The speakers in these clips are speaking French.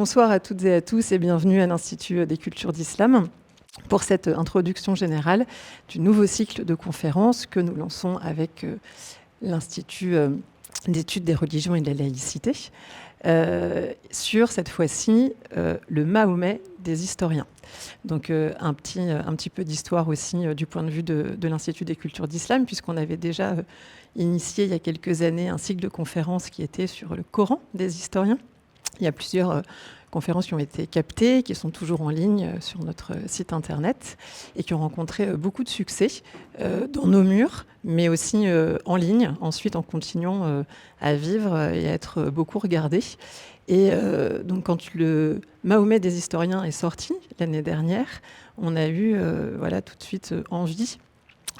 Bonsoir à toutes et à tous et bienvenue à l'Institut des cultures d'Islam pour cette introduction générale du nouveau cycle de conférences que nous lançons avec l'Institut d'études des religions et de la laïcité sur cette fois-ci le Mahomet des historiens. Donc un petit peu d'histoire aussi du point de vue de l'Institut des cultures d'Islam, puisqu'on avait déjà initié il y a quelques années un cycle de conférences qui était sur le Coran des historiens. Il y a plusieurs conférences qui ont été captées, qui sont toujours en ligne sur notre site internet et qui ont rencontré beaucoup de succès dans nos murs, mais aussi en ligne, ensuite en continuant à vivre et à être beaucoup regardés. Et donc quand le Mahomet des historiens est sorti l'année dernière, on a eu tout de suite envie,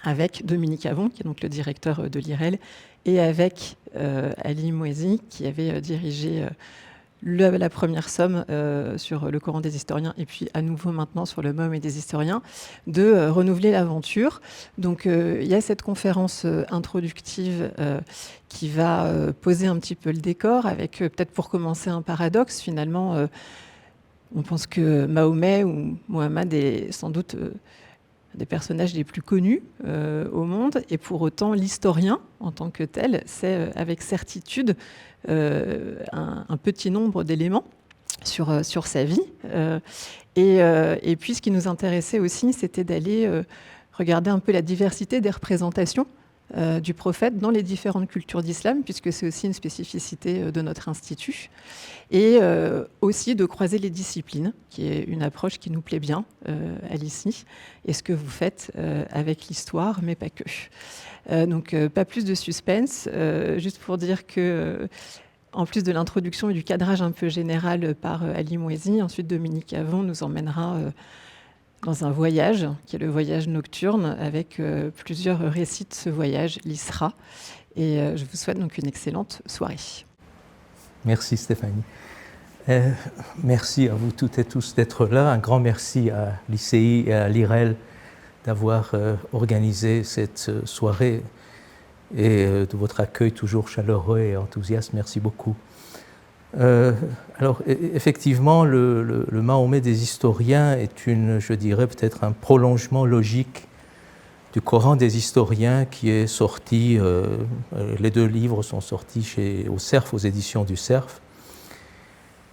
avec Dominique Avon, qui est donc le directeur de l'IREL, et avec Ali Mouezi, qui avait dirigé la première somme sur le Coran des historiens et puis à nouveau maintenant sur le Mahomet des historiens, de renouveler l'aventure. Donc il y a cette conférence introductive qui va poser un petit peu le décor avec peut-être pour commencer un paradoxe. Finalement, on pense que Mahomet ou Mohammed est sans doute des personnages les plus connus au monde, et pour autant l'historien en tant que tel sait avec certitude un petit nombre d'éléments sur sa vie. Et puis ce qui nous intéressait aussi, c'était d'aller regarder un peu la diversité des représentations du prophète dans les différentes cultures d'islam, puisque c'est aussi une spécificité de notre institut, et aussi de croiser les disciplines, qui est une approche qui nous plaît bien à l'ICI, et ce que vous faites avec l'histoire, mais pas que. Donc pas plus de suspense, juste pour dire que en plus de l'introduction et du cadrage un peu général par Ali Mouezi, ensuite Dominique Avon nous emmènera dans un voyage, qui est le voyage nocturne, avec plusieurs récits de ce voyage, l'Isra. Et je vous souhaite donc une excellente soirée. Merci Stéphanie. Merci à vous toutes et tous d'être là. Un grand merci à l'ICI et à l'IREL d'avoir organisé cette soirée et de votre accueil toujours chaleureux et enthousiaste. Merci beaucoup. Alors, effectivement, le Mahomet des historiens est je dirais, peut-être un prolongement logique du Coran des historiens qui est sorti, les deux livres sont sortis au Cerf, aux éditions du Cerf.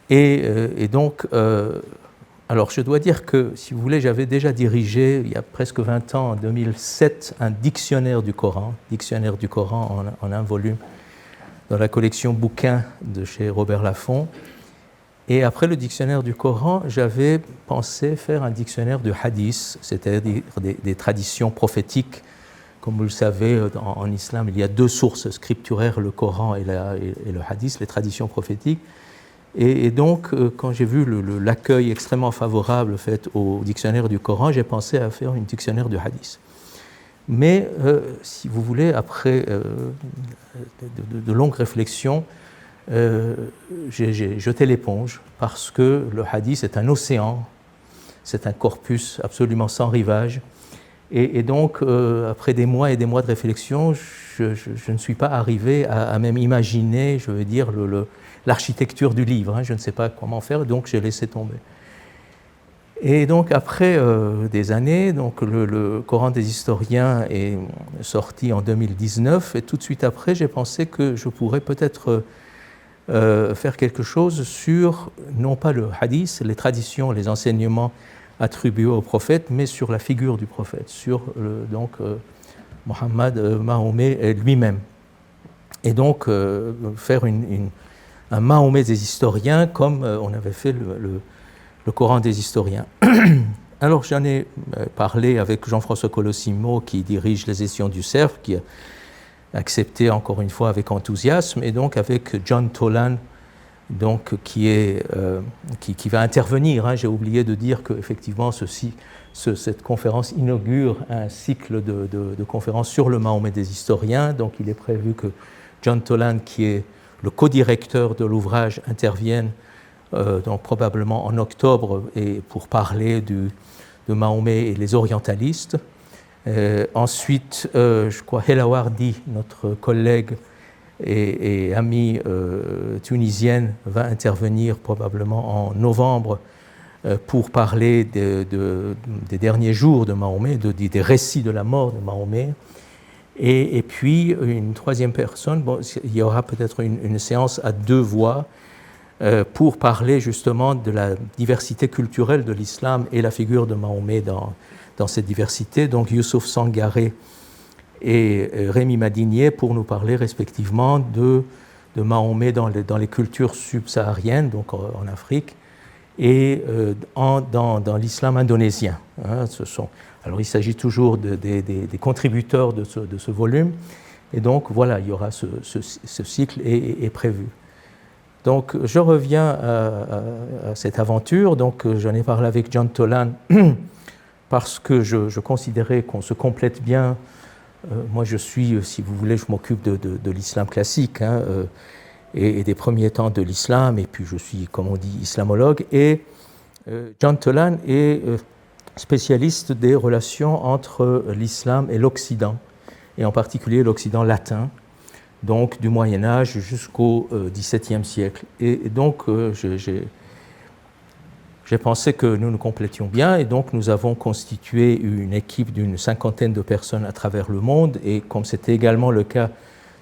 Et donc, alors je dois dire que, si vous voulez, j'avais déjà dirigé, il y a presque 20 ans, en 2007, un dictionnaire du Coran en un volume, dans la collection bouquins de chez Robert Laffont. Et après le dictionnaire du Coran, j'avais pensé faire un dictionnaire du hadith, c'est-à-dire des traditions prophétiques. Comme vous le savez, en islam, il y a deux sources scripturaires, le Coran et le hadith, les traditions prophétiques. Et donc, quand j'ai vu l'accueil extrêmement favorable fait au dictionnaire du Coran, j'ai pensé à faire un dictionnaire du hadith. Mais, si vous voulez, après de longues réflexions, j'ai jeté l'éponge parce que le hadith est un océan, c'est un corpus absolument sans rivage. Et donc, après des mois et des mois de réflexion, je ne suis pas arrivé à même imaginer, je veux dire, l'architecture du livre. Je ne sais pas comment faire, donc j'ai laissé tomber. Et donc, après des années, donc le Coran des historiens est sorti en 2019, et tout de suite après, j'ai pensé que je pourrais peut-être faire quelque chose sur, non pas le hadith, les traditions, les enseignements attribués au prophète, mais sur la figure du prophète, sur Mohammed, Mahomet lui-même. Et donc, faire un Mahomet des historiens comme on avait fait le Coran des historiens. Alors j'en ai parlé avec Jean-François Colosimo qui dirige les éditions du Cerf, qui a accepté encore une fois avec enthousiasme, et donc avec John Tolan, donc, qui va intervenir. J'ai oublié de dire qu'effectivement cette conférence inaugure un cycle de conférences sur le Mahomet des historiens. Donc il est prévu que John Tolan, qui est le co-directeur de l'ouvrage, intervienne donc probablement en octobre et pour parler de Mahomet et les orientalistes. Ensuite, je crois Helawardi, notre collègue, et amie tunisienne va intervenir probablement en novembre pour parler des derniers jours de Mahomet, des récits de la mort de Mahomet. Et puis une troisième personne, bon, il y aura peut-être une séance à deux voix pour parler justement de la diversité culturelle de l'islam et la figure de Mahomet dans cette diversité. Donc Youssouf Sangaré et Rémi Madinier pour nous parler respectivement de Mahomet dans les cultures subsahariennes, donc en Afrique, et dans l'islam indonésien. Hein, alors il s'agit toujours des contributeurs de ce volume, et donc voilà, il y aura ce cycle est prévu. Donc je reviens à cette aventure. Donc j'en ai parlé avec John Tolan parce que je considérais qu'on se complète bien. Moi je suis, si vous voulez, je m'occupe de l'islam classique, hein, et des premiers temps de l'islam, et puis je suis, comme on dit, islamologue, et John Tolan est spécialiste des relations entre l'islam et l'Occident, et en particulier l'Occident latin, donc du Moyen-Âge jusqu'au XVIIe siècle. Et donc j'ai pensé que nous nous complétions bien, et donc nous avons constitué une équipe d'une 50aine de personnes à travers le monde, et comme c'était également le cas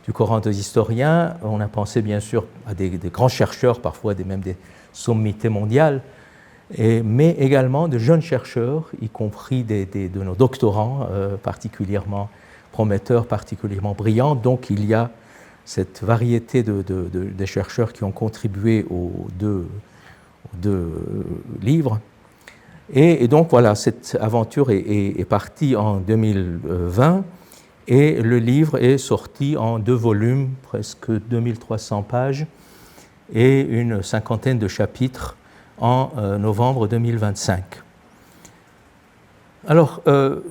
du Coran des historiens, on a pensé bien sûr à des grands chercheurs, parfois même des sommités mondiales, mais également de jeunes chercheurs, y compris de nos doctorants particulièrement prometteurs, particulièrement brillants. Donc il y a cette variété de chercheurs qui ont contribué aux deux livres. Et donc voilà, cette aventure est partie en 2020, et le livre est sorti en 2 volumes, presque 2300 pages, et une 50aine de chapitres en novembre 2025. Alors, le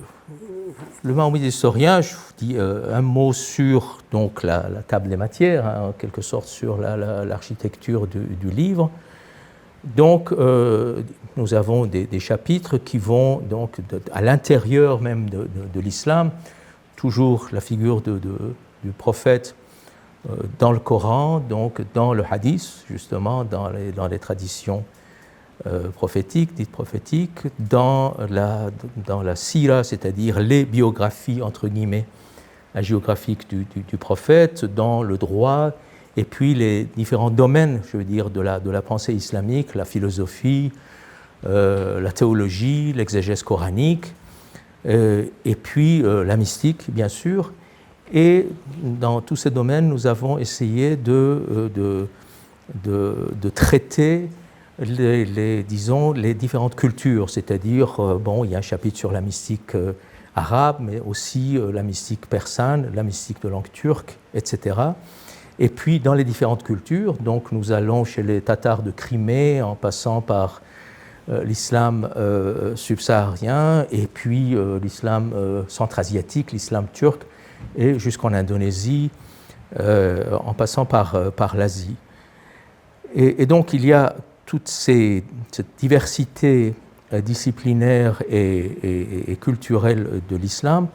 Mahomet historien, je vous dis un mot sur donc, la table des matières, hein, en quelque sorte sur l'architecture du livre. Donc, nous avons des chapitres qui vont donc à l'intérieur même de l'islam, toujours la figure du prophète dans le Coran, donc dans le hadith, justement, dans les traditions prophétiques, dites prophétiques, dans la sira, c'est-à-dire les biographies, entre guillemets, hagiographiques du prophète, dans le droit, et puis les différents domaines, je veux dire, de la pensée islamique, la philosophie, la théologie, l'exégèse coranique, et puis la mystique, bien sûr. Et dans tous ces domaines, nous avons essayé de traiter les différentes cultures, c'est-à-dire, bon, il y a un chapitre sur la mystique arabe, mais aussi la mystique persane, la mystique de langue turque, etc. Et puis, dans les différentes cultures, donc nous allons chez les Tatars de Crimée, en passant par l'islam subsaharien, et puis l'islam centra-asiatique, l'islam turc, et jusqu'en Indonésie, en passant par l'Asie. Et donc, il y a toute cette diversité disciplinaire et culturelle de l'islam,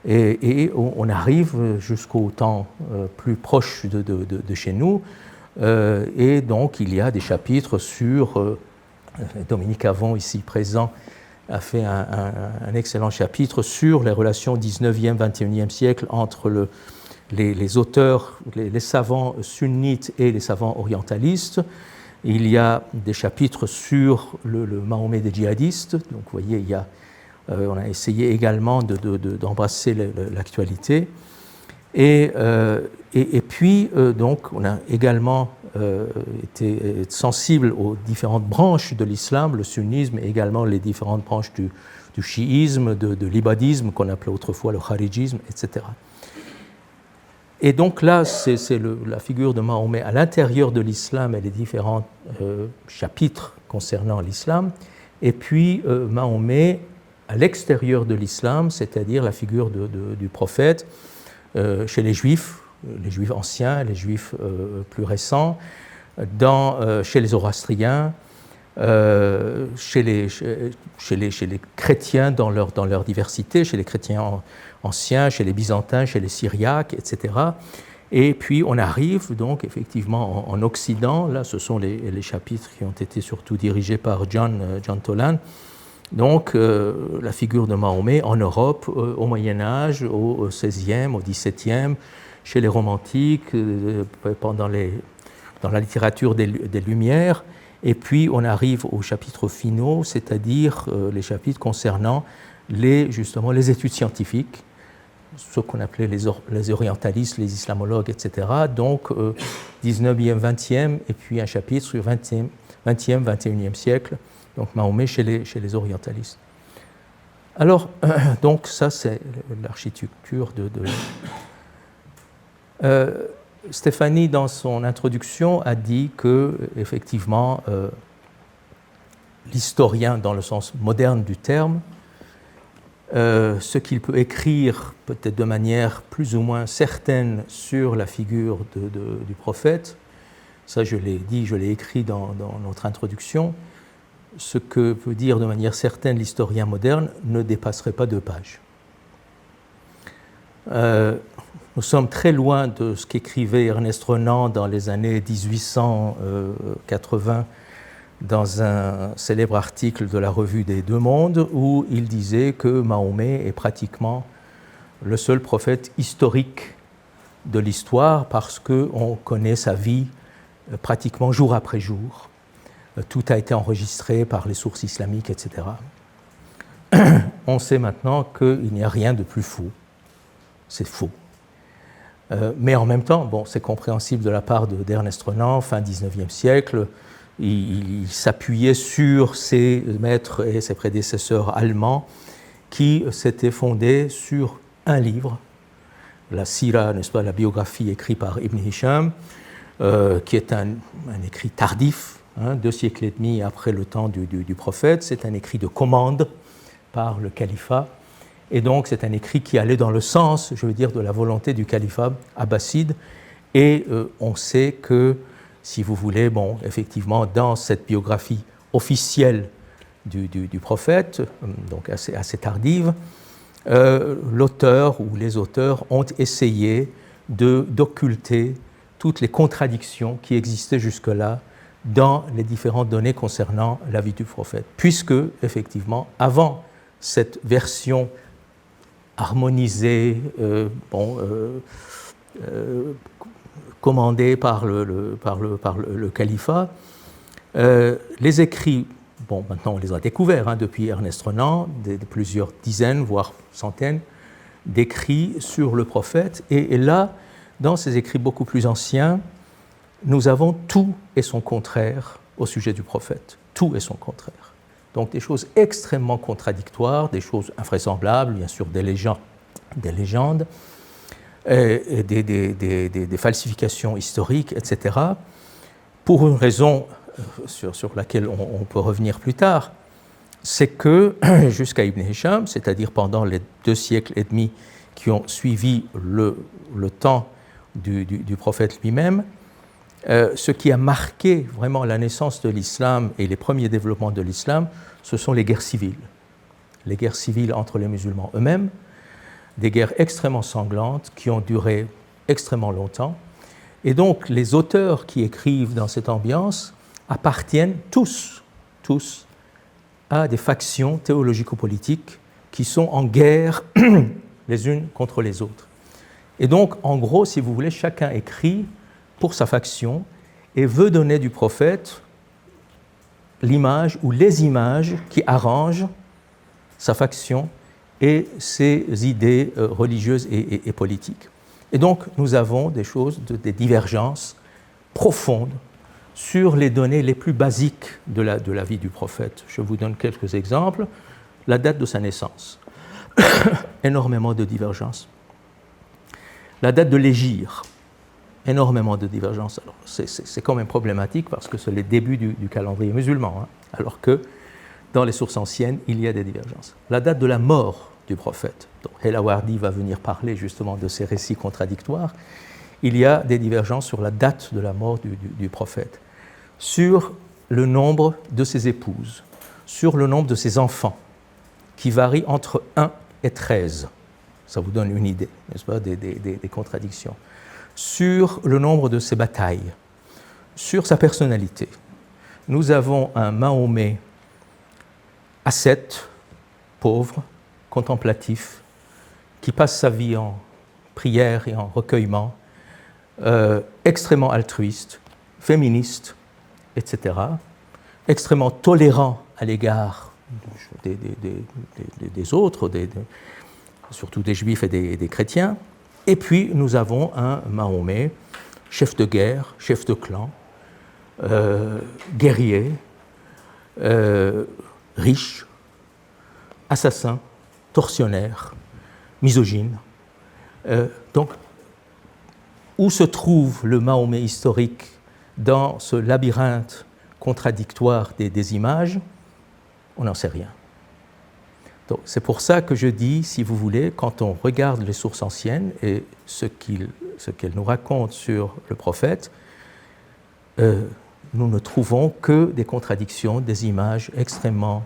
et on arrive jusqu'au temps plus proche de chez nous, et donc il y a des chapitres sur, Dominique Avon ici présent a fait un excellent chapitre sur les relations 19e, 21e siècle entre les auteurs, les savants sunnites et les savants orientalistes. Il y a des chapitres sur le Mahomet des djihadistes. Donc, vous voyez, on a essayé également d'embrasser l'actualité. Et puis, donc, on a également été sensible aux différentes branches de l'islam, le sunnisme, et également les différentes branches du chiisme, de l'ibadisme, qu'on appelait autrefois le kharijisme, etc. Et donc là, c'est la figure de Mahomet à l'intérieur de l'islam et les différents chapitres concernant l'islam, et puis Mahomet à l'extérieur de l'islam, c'est-à-dire la figure du prophète chez les juifs anciens, les juifs plus récents, chez les zoroastriens, chez les chrétiens dans leur diversité, chez les chrétiens anciens, chez les byzantins, chez les syriaques, etc. Et puis on arrive donc effectivement en Occident, là ce sont les chapitres qui ont été surtout dirigés par John Toland, donc la figure de Mahomet en Europe au Moyen-Âge, au XVIe, au XVIIe, chez les romantiques, dans la littérature des Lumières, et puis on arrive aux chapitres finaux, c'est-à-dire les chapitres concernant justement les études scientifiques, ce qu'on appelait les orientalistes, les islamologues, etc. Donc 19e, 20e, et puis un chapitre sur 20e, 21e siècle, donc Mahomet chez les orientalistes. Alors, donc ça c'est l'architecture Stéphanie, dans son introduction, a dit que, effectivement, l'historien, dans le sens moderne du terme, ce qu'il peut écrire, peut-être de manière plus ou moins certaine sur la figure du prophète, ça je l'ai dit, je l'ai écrit dans notre introduction, ce que peut dire de manière certaine l'historien moderne ne dépasserait pas 2 pages. Nous sommes très loin de ce qu'écrivait Ernest Renan dans les années 1880 dans un célèbre article de la Revue des Deux Mondes où il disait que Mahomet est pratiquement le seul prophète historique de l'histoire parce qu'on connaît sa vie pratiquement jour après jour. Tout a été enregistré par les sources islamiques, etc. On sait maintenant qu'il n'y a rien de plus faux. C'est faux. Mais en même temps, bon, c'est compréhensible de la part d'Ernest Renan, fin 19e siècle, il s'appuyait sur ses maîtres et ses prédécesseurs allemands qui s'étaient fondés sur un livre, la Sira, n'est-ce pas, la biographie écrite par Ibn Hisham, qui est un écrit tardif, 2 siècles et demi après le temps du prophète. C'est un écrit de commande par le califat. Et donc, c'est un écrit qui allait dans le sens, je veux dire, de la volonté du califat abbasside. Et on sait que, si vous voulez, bon, effectivement, dans cette biographie officielle du prophète, donc assez tardive, l'auteur ou les auteurs ont essayé d'occulter toutes les contradictions qui existaient jusque-là dans les différentes données concernant la vie du prophète. Puisque, effectivement, avant cette version harmonisée, commandée par le califat, les écrits, bon, maintenant on les a découverts depuis Ernest Renan, plusieurs dizaines, voire centaines d'écrits sur le prophète, et là, dans ces écrits beaucoup plus anciens, nous avons tout et son contraire au sujet du prophète, tout et son contraire. Donc des choses extrêmement contradictoires, des choses invraisemblables, bien sûr des légendes, et des falsifications historiques, etc. Pour une raison sur laquelle on peut revenir plus tard, c'est que jusqu'à Ibn Hisham, c'est-à-dire pendant les 2 siècles et demi qui ont suivi le temps du prophète lui-même, ce qui a marqué vraiment la naissance de l'islam et les premiers développements de l'islam, ce sont les guerres civiles. Les guerres civiles entre les musulmans eux-mêmes, des guerres extrêmement sanglantes qui ont duré extrêmement longtemps. Et donc les auteurs qui écrivent dans cette ambiance appartiennent tous à des factions théologico-politiques qui sont en guerre les unes contre les autres. Et donc, en gros, si vous voulez, chacun écrit pour sa faction et veut donner du prophète l'image ou les images qui arrangent sa faction et ses idées religieuses et politiques. Et donc, nous avons des divergences profondes sur les données les plus basiques de la vie du prophète. Je vous donne quelques exemples. La date de sa naissance. Énormément de divergences. La date de l'hégire. Énormément de divergences. Alors, c'est quand même problématique parce que c'est les débuts du calendrier musulman, alors que dans les sources anciennes, il y a des divergences. La date de la mort du prophète. Donc, El-Awardi va venir parler justement de ces récits contradictoires. Il y a des divergences sur la date de la mort du prophète, sur le nombre de ses épouses, sur le nombre de ses enfants, qui varie entre 1 et 13. Ça vous donne une idée, n'est-ce pas, des contradictions. sur le nombre de ses batailles, sur sa personnalité. Nous avons un Mahomet ascète, pauvre, contemplatif, qui passe sa vie en prière et en recueillement, extrêmement altruiste, féministe, etc., extrêmement tolérant à l'égard des autres, surtout des juifs et des chrétiens. Et puis nous avons un Mahomet, chef de guerre, chef de clan, guerrier, riche, assassin, tortionnaire, misogyne. Donc, où se trouve le Mahomet historique dans ce labyrinthe contradictoire des images? On n'en sait rien. Donc, c'est pour ça que je dis, si vous voulez, quand on regarde les sources anciennes et ce qu'elles nous racontent sur le prophète, nous ne trouvons que des contradictions, des images extrêmement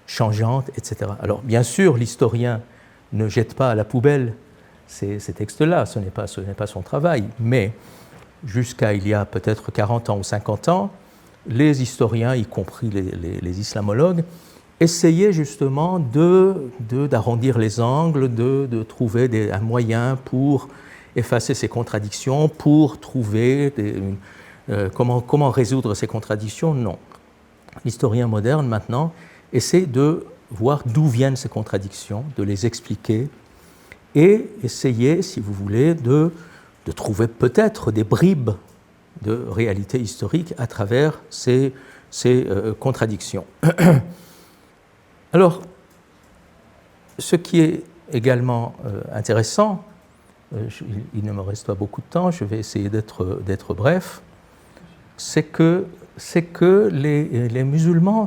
changeantes, etc. Alors, bien sûr, l'historien ne jette pas à la poubelle ces textes-là, ce n'est pas son travail, mais jusqu'à il y a peut-être 40 ans ou 50 ans, les historiens, y compris les islamologues, essayaient justement d'arrondir les angles, de trouver un moyen pour effacer ces contradictions, pour trouver comment résoudre ces contradictions. Non. L'historien moderne, maintenant, essaie de voir d'où viennent ces contradictions, de les expliquer, et essayer, si vous voulez, de trouver peut-être des bribes de réalité historique à travers ces contradictions. Alors, ce qui est également intéressant, il ne me reste pas beaucoup de temps, je vais essayer d'être bref, c'est que les musulmans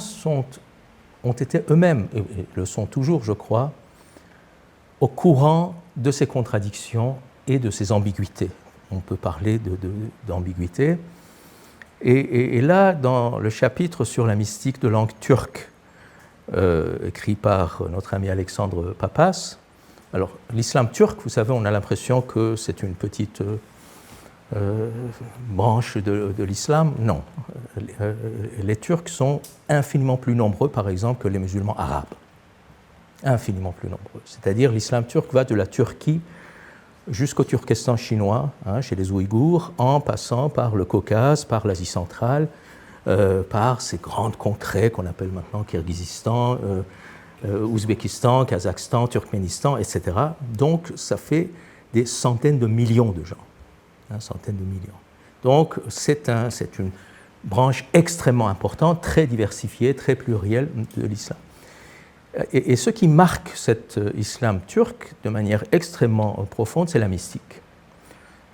ont été eux-mêmes, et le sont toujours, je crois, au courant de ces contradictions et de ces ambiguïtés. On peut parler d'ambiguïté. Et là, dans le chapitre sur la mystique de langue turque, écrit par notre ami Alexandre Papas, alors l'islam turc, vous savez, on a l'impression que c'est une petite branche de l'islam. Non. Les Turcs sont infiniment plus nombreux, par exemple, que les musulmans arabes. Infiniment plus nombreux. C'est-à-dire l'islam turc va de la Turquie jusqu'au Turkestan chinois, chez les Ouïghours, en passant par le Caucase, par l'Asie centrale, par ces grandes contrées qu'on appelle maintenant Kirghizistan, Ouzbékistan, Kazakhstan, Turkménistan, etc. Donc ça fait des centaines de millions de gens. Centaines de millions. Donc c'est une branche extrêmement importante, très diversifiée, très plurielle de l'islam. Et ce qui marque cet islam turc de manière extrêmement profonde, c'est la mystique.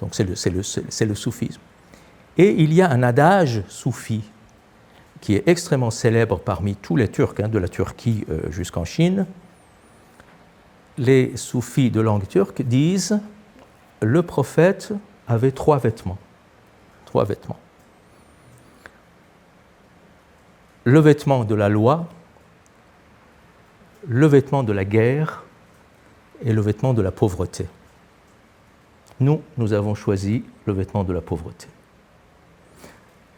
Donc c'est le soufisme. Et il y a un adage soufi qui est extrêmement célèbre parmi tous les Turcs, de la Turquie jusqu'en Chine. Les soufis de langue turque disent « le prophète avait 3 vêtements. 3 vêtements. Le vêtement de la loi, le vêtement de la guerre et le vêtement de la pauvreté. Nous avons choisi le vêtement de la pauvreté.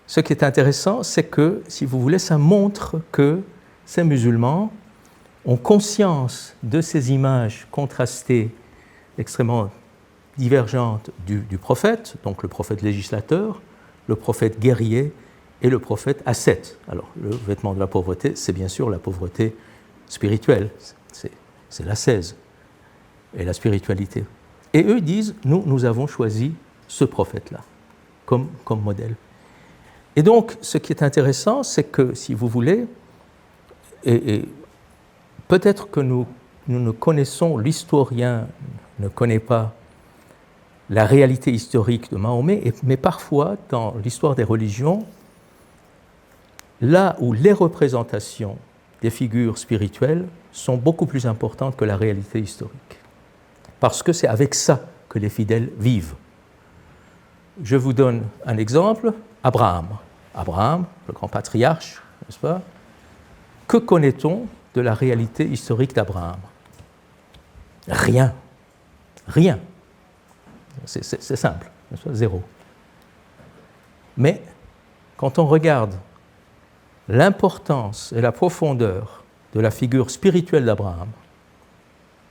Ce qui est intéressant, c'est que, si vous voulez, ça montre que ces musulmans ont conscience de ces images contrastées, extrêmement divergentes du prophète, donc le prophète législateur, le prophète guerrier et le prophète ascète. Alors, le vêtement de la pauvreté, c'est bien sûr la pauvreté spirituelle, c'est l'ascèse et la spiritualité. Et eux disent, nous avons choisi ce prophète-là comme modèle. Et donc, ce qui est intéressant, c'est que, si vous voulez, et peut-être que nous ne connaissons, l'historien ne connaît pas la réalité historique de Mahomet, mais parfois, dans l'histoire des religions, là où les représentations des figures spirituelles sont beaucoup plus importantes que la réalité historique. Parce que c'est avec ça que les fidèles vivent. Je vous donne un exemple, Abraham. Abraham, le grand patriarche, n'est-ce pas? Que connaît-on de la réalité historique d'Abraham? Rien. Rien. C'est simple. zéro. Mais quand on regarde l'importance et la profondeur de la figure spirituelle d'Abraham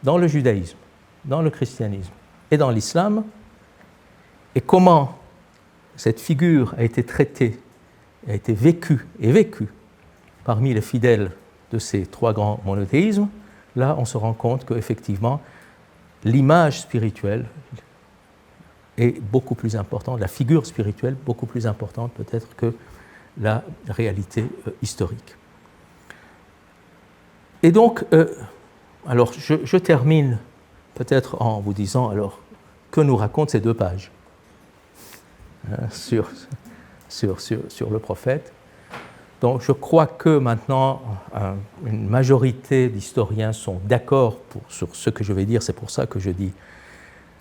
dans le judaïsme, dans le christianisme et dans l'islam, et comment cette figure a été traitée, a été vécue parmi les fidèles de ces trois grands monothéismes, là on se rend compte qu'effectivement l'image spirituelle est beaucoup plus importante, la figure spirituelle beaucoup plus importante peut-être que la réalité historique. Et donc, alors je termine peut-être en vous disant alors que nous racontent ces 2 pages sur le prophète. Donc je crois que maintenant une majorité d'historiens sont d'accord sur ce que je vais dire, c'est pour ça que je dis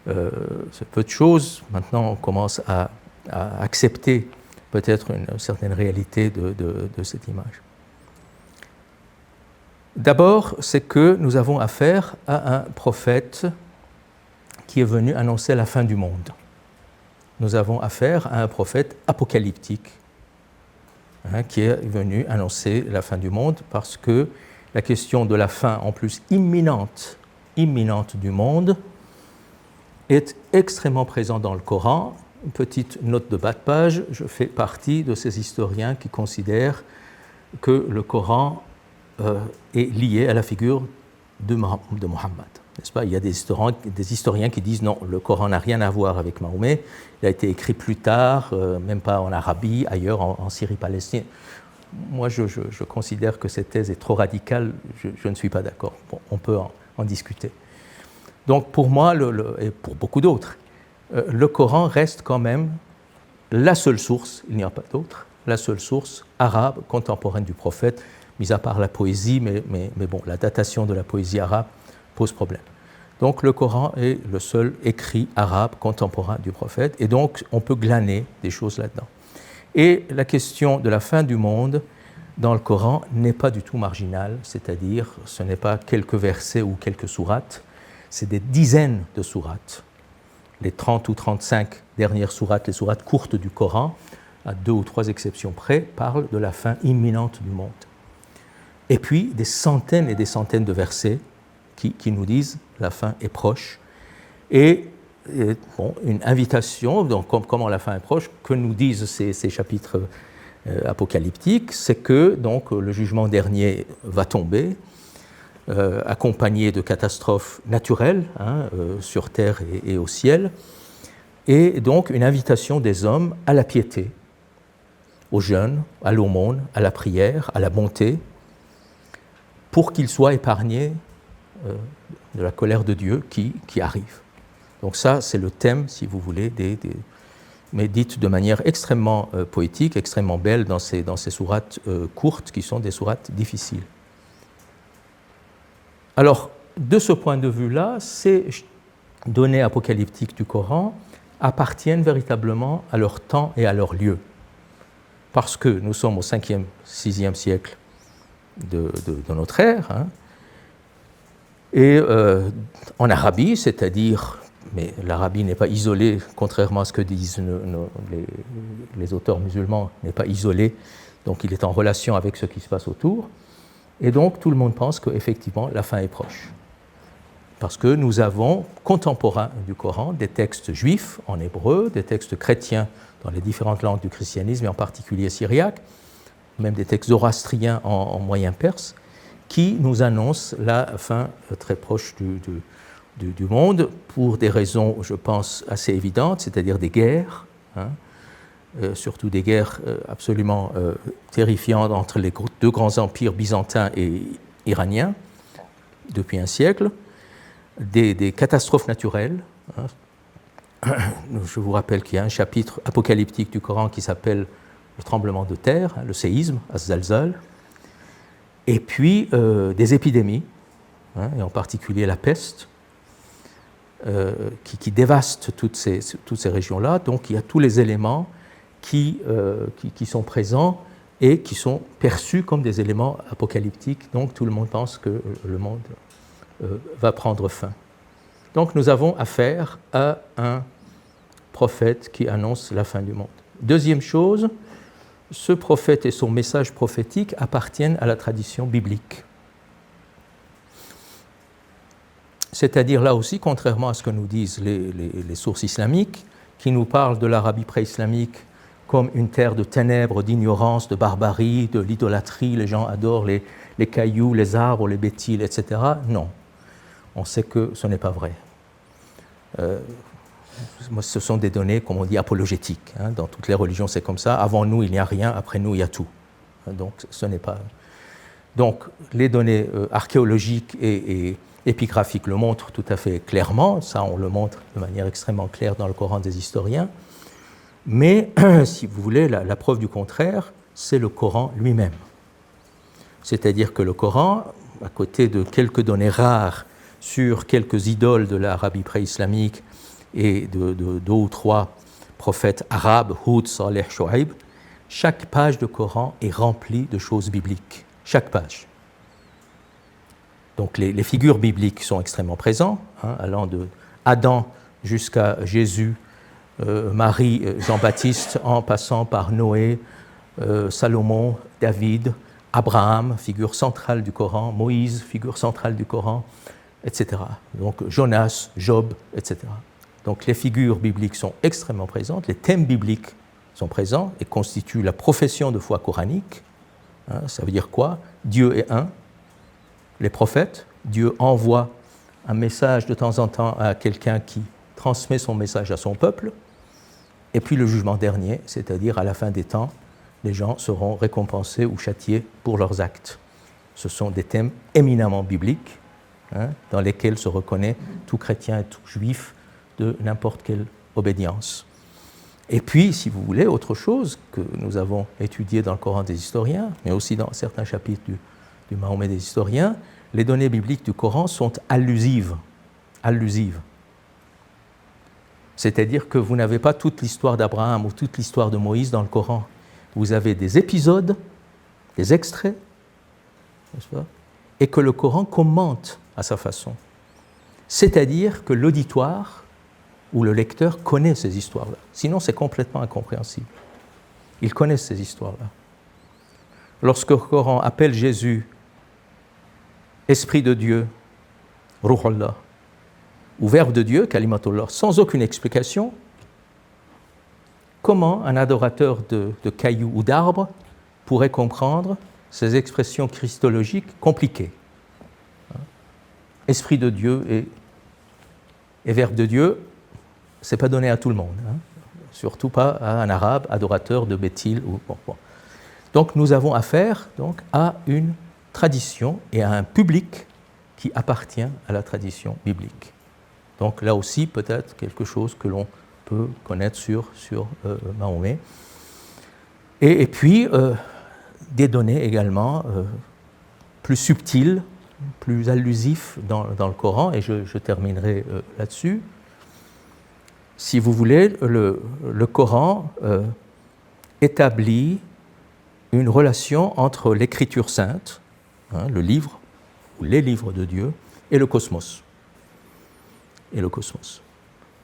c'est peu de choses. Maintenant on commence à accepter peut-être une certaine réalité de cette image. D'abord, c'est que nous avons affaire à un prophète qui est venu annoncer la fin du monde. Nous avons affaire à un prophète apocalyptique qui est venu annoncer la fin du monde parce que la question de la fin, en plus imminente du monde, est extrêmement présente dans le Coran. Une petite note de bas de page, je fais partie de ces historiens qui considèrent que le Coran est lié à la figure de Mohammed. N'est-ce pas ? Il y a des historiens qui disent non, le Coran n'a rien à voir avec Mahomet, il a été écrit plus tard, même pas en Arabie, ailleurs en Syrie-Palestine. Moi, je considère que cette thèse est trop radicale, je ne suis pas d'accord. Bon, on peut en discuter. Donc pour moi, et pour beaucoup d'autres, le Coran reste quand même la seule source, il n'y a pas d'autre, la seule source arabe contemporaine du prophète, mis à part la poésie, mais bon, la datation de la poésie arabe pose problème. Donc le Coran est le seul écrit arabe contemporain du prophète, et donc on peut glaner des choses là-dedans. Et la question de la fin du monde dans le Coran n'est pas du tout marginale, c'est-à-dire ce n'est pas quelques versets ou quelques sourates, c'est des dizaines de sourates. Les 30 ou 35 dernières sourates, les sourates courtes du Coran, à 2 ou 3 exceptions près, parlent de la fin imminente du monde. Et puis des centaines et des centaines de versets qui nous disent la fin est proche. Et bon, une invitation, donc comment la fin est proche, que nous disent ces chapitres apocalyptiques, c'est que donc, le jugement dernier va tomber, accompagné de catastrophes naturelles sur terre et au ciel, et donc une invitation des hommes à la piété, au jeûne, à l'aumône, à la prière, à la bonté, pour qu'ils soient épargnés de la colère de Dieu qui arrive. Donc ça, c'est le thème, si vous voulez, mais dites de manière extrêmement poétique, extrêmement belle dans ces sourates courtes, qui sont des sourates difficiles. Alors, de ce point de vue-là, ces données apocalyptiques du Coran appartiennent véritablement à leur temps et à leur lieu. Parce que nous sommes au 5e, 6e siècle de notre ère, et en Arabie, c'est-à-dire, mais l'Arabie n'est pas isolée, contrairement à ce que disent les auteurs musulmans, n'est pas isolée, donc il est en relation avec ce qui se passe autour. Et donc, tout le monde pense qu'effectivement, la fin est proche. Parce que nous avons, contemporains du Coran, des textes juifs en hébreu, des textes chrétiens dans les différentes langues du christianisme, et en particulier syriaque, même des textes zoroastriens en moyen perse, qui nous annoncent la fin très proche du monde, pour des raisons, je pense, assez évidentes, c'est-à-dire des guerres, surtout des guerres absolument terrifiantes entre les 2 grands empires byzantins et iraniens depuis un siècle, des catastrophes naturelles. Je vous rappelle qu'il y a un chapitre apocalyptique du Coran qui s'appelle le tremblement de terre, le séisme, az-zalzal, et puis des épidémies, et en particulier la peste, qui dévaste toutes ces régions-là. Donc il y a tous les éléments qui sont présents et qui sont perçus comme des éléments apocalyptiques. Donc tout le monde pense que le monde va prendre fin. Donc nous avons affaire à un prophète qui annonce la fin du monde. Deuxième chose, ce prophète et son message prophétique appartiennent à la tradition biblique. C'est-à-dire là aussi, contrairement à ce que nous disent les sources islamiques, qui nous parlent de l'Arabie pré-islamique comme une terre de ténèbres, d'ignorance, de barbarie, de l'idolâtrie, les gens adorent les cailloux, les arbres, les bétiles, etc. Non, on sait que ce n'est pas vrai. Ce sont des données, comme on dit, apologétiques. Hein. Dans toutes les religions, c'est comme ça. Avant nous, il n'y a rien, après nous, il y a tout. Donc, ce n'est pas... Donc, les données archéologiques et épigraphiques le montrent tout à fait clairement. Ça, on le montre de manière extrêmement claire dans le Coran des historiens. Mais, si vous voulez, la preuve du contraire, c'est le Coran lui-même. C'est-à-dire que le Coran, à côté de quelques données rares sur quelques idoles de l'Arabie pré-islamique et de 2 ou 3 prophètes arabes, Houd, Saleh, Shu'aib, chaque page du Coran est remplie de choses bibliques. Chaque page. Donc les figures bibliques sont extrêmement présentes, hein, allant de Adam jusqu'à Jésus, Marie, Jean-Baptiste, en passant par Noé, Salomon, David, Abraham, figure centrale du Coran, Moïse, figure centrale du Coran, etc. Donc Jonas, Job, etc. Donc les figures bibliques sont extrêmement présentes, les thèmes bibliques sont présents et constituent la profession de foi coranique. Hein, ça veut dire quoi? Dieu est un. Les prophètes, Dieu envoie un message de temps en temps à quelqu'un qui transmet son message à son peuple. Et puis le jugement dernier, c'est-à-dire à la fin des temps, les gens seront récompensés ou châtiés pour leurs actes. Ce sont des thèmes éminemment bibliques, hein, dans lesquels se reconnaît tout chrétien et tout juif de n'importe quelle obédience. Et puis, si vous voulez, autre chose que nous avons étudié dans le Coran des historiens, mais aussi dans certains chapitres du Mahomet des historiens, les données bibliques du Coran sont allusives. Allusives. C'est-à-dire que vous n'avez pas toute l'histoire d'Abraham ou toute l'histoire de Moïse dans le Coran. Vous avez des épisodes, des extraits, n'est-ce pas, et que le Coran commente à sa façon. C'est-à-dire que l'auditoire ou le lecteur connaît ces histoires-là. Sinon, c'est complètement incompréhensible. Ils connaissent ces histoires-là. Lorsque le Coran appelle Jésus Esprit de Dieu, Ruhullah, ou Verbe de Dieu, Kalimatullah, sans aucune explication, comment un adorateur de cailloux ou d'arbres pourrait comprendre ces expressions christologiques compliquées? Esprit de Dieu et Verbe de Dieu, ce n'est pas donné à tout le monde, hein. Surtout pas à un arabe adorateur de Béthil. Donc nous avons affaire donc, à une tradition et à un public qui appartient à la tradition biblique. Donc là aussi, peut-être quelque chose que l'on peut connaître sur Mahomet. Et puis, des données également plus subtiles, plus allusifs dans le Coran, et je terminerai là-dessus. Si vous voulez, le Coran établit une relation entre l'écriture sainte, hein, le livre ou les livres de Dieu, et le cosmos.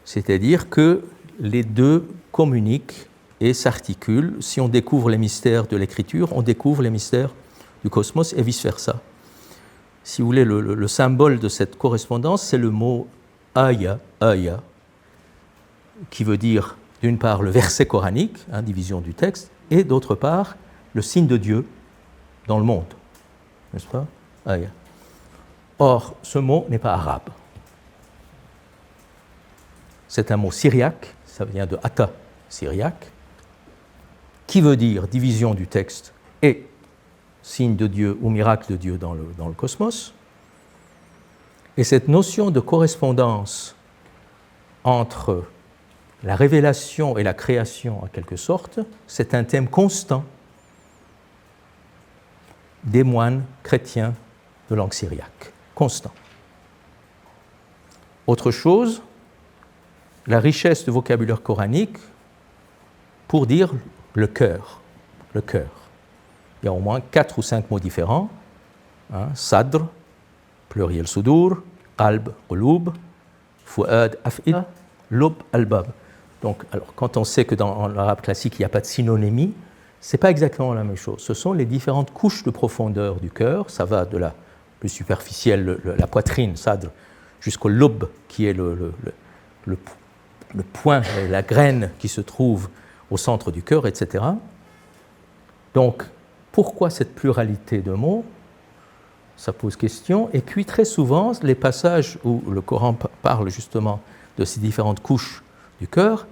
C'est-à-dire que les deux communiquent et s'articulent. Si on découvre les mystères de l'écriture, on découvre les mystères du cosmos et vice-versa. Si vous voulez, le symbole de cette correspondance, c'est le mot aya, qui veut dire d'une part le verset coranique, hein, division du texte, et d'autre part le signe de Dieu dans le monde, n'est-ce pas? Aya. Or, ce mot n'est pas arabe. C'est un mot syriaque, ça vient de ata, syriaque, qui veut dire division du texte et signe de Dieu ou miracle de Dieu dans le cosmos. Et cette notion de correspondance entre la révélation et la création, en quelque sorte, c'est un thème constant des moines chrétiens de langue syriaque. Constant. Autre chose, la richesse du vocabulaire coranique pour dire le cœur. Le cœur. Il y a au moins 4 ou 5 mots différents. Hein, sadr, pluriel sudur, qalb, qulub, fuad, af'id, lub, albab. Donc, alors, quand on sait que dans l'arabe classique, il n'y a pas de synonymie, ce n'est pas exactement la même chose. Ce sont les différentes couches de profondeur du cœur. Ça va de la plus superficielle, la poitrine, sadr, jusqu'au lobe, qui est le point, la graine qui se trouve au centre du cœur, etc. Donc, pourquoi cette pluralité de mots? Ça pose question. Et puis, très souvent, les passages où le Coran parle justement de ces différentes couches du cœur,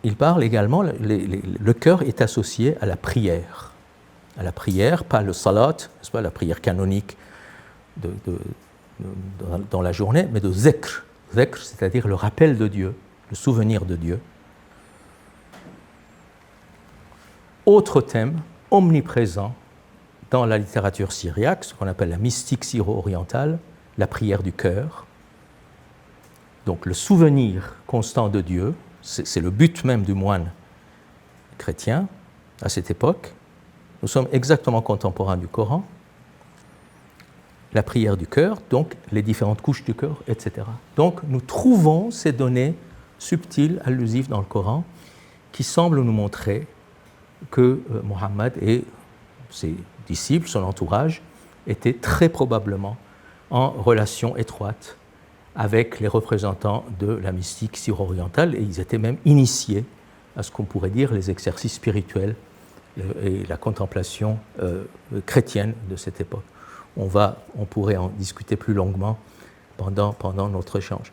il parle également, le cœur est associé à la prière. À la prière, pas le salat, n'est-ce pas, la prière canonique dans la journée, mais de zikr. Zikr, c'est-à-dire le rappel de Dieu, le souvenir de Dieu. Autre thème omniprésent dans la littérature syriaque, ce qu'on appelle la mystique syro-orientale, la prière du cœur. Donc le souvenir constant de Dieu, c'est le but même du moine chrétien à cette époque. Nous sommes exactement contemporains du Coran. La prière du cœur, donc les différentes couches du cœur, etc. Donc nous trouvons ces données subtiles, allusives dans le Coran, qui semblent nous montrer que Mohammed et ses disciples, son entourage, étaient très probablement en relation étroite avec les représentants de la mystique syro-orientale, et ils étaient même initiés à ce qu'on pourrait dire les exercices spirituels et la contemplation chrétienne de cette époque. On pourrait en discuter plus longuement pendant notre échange.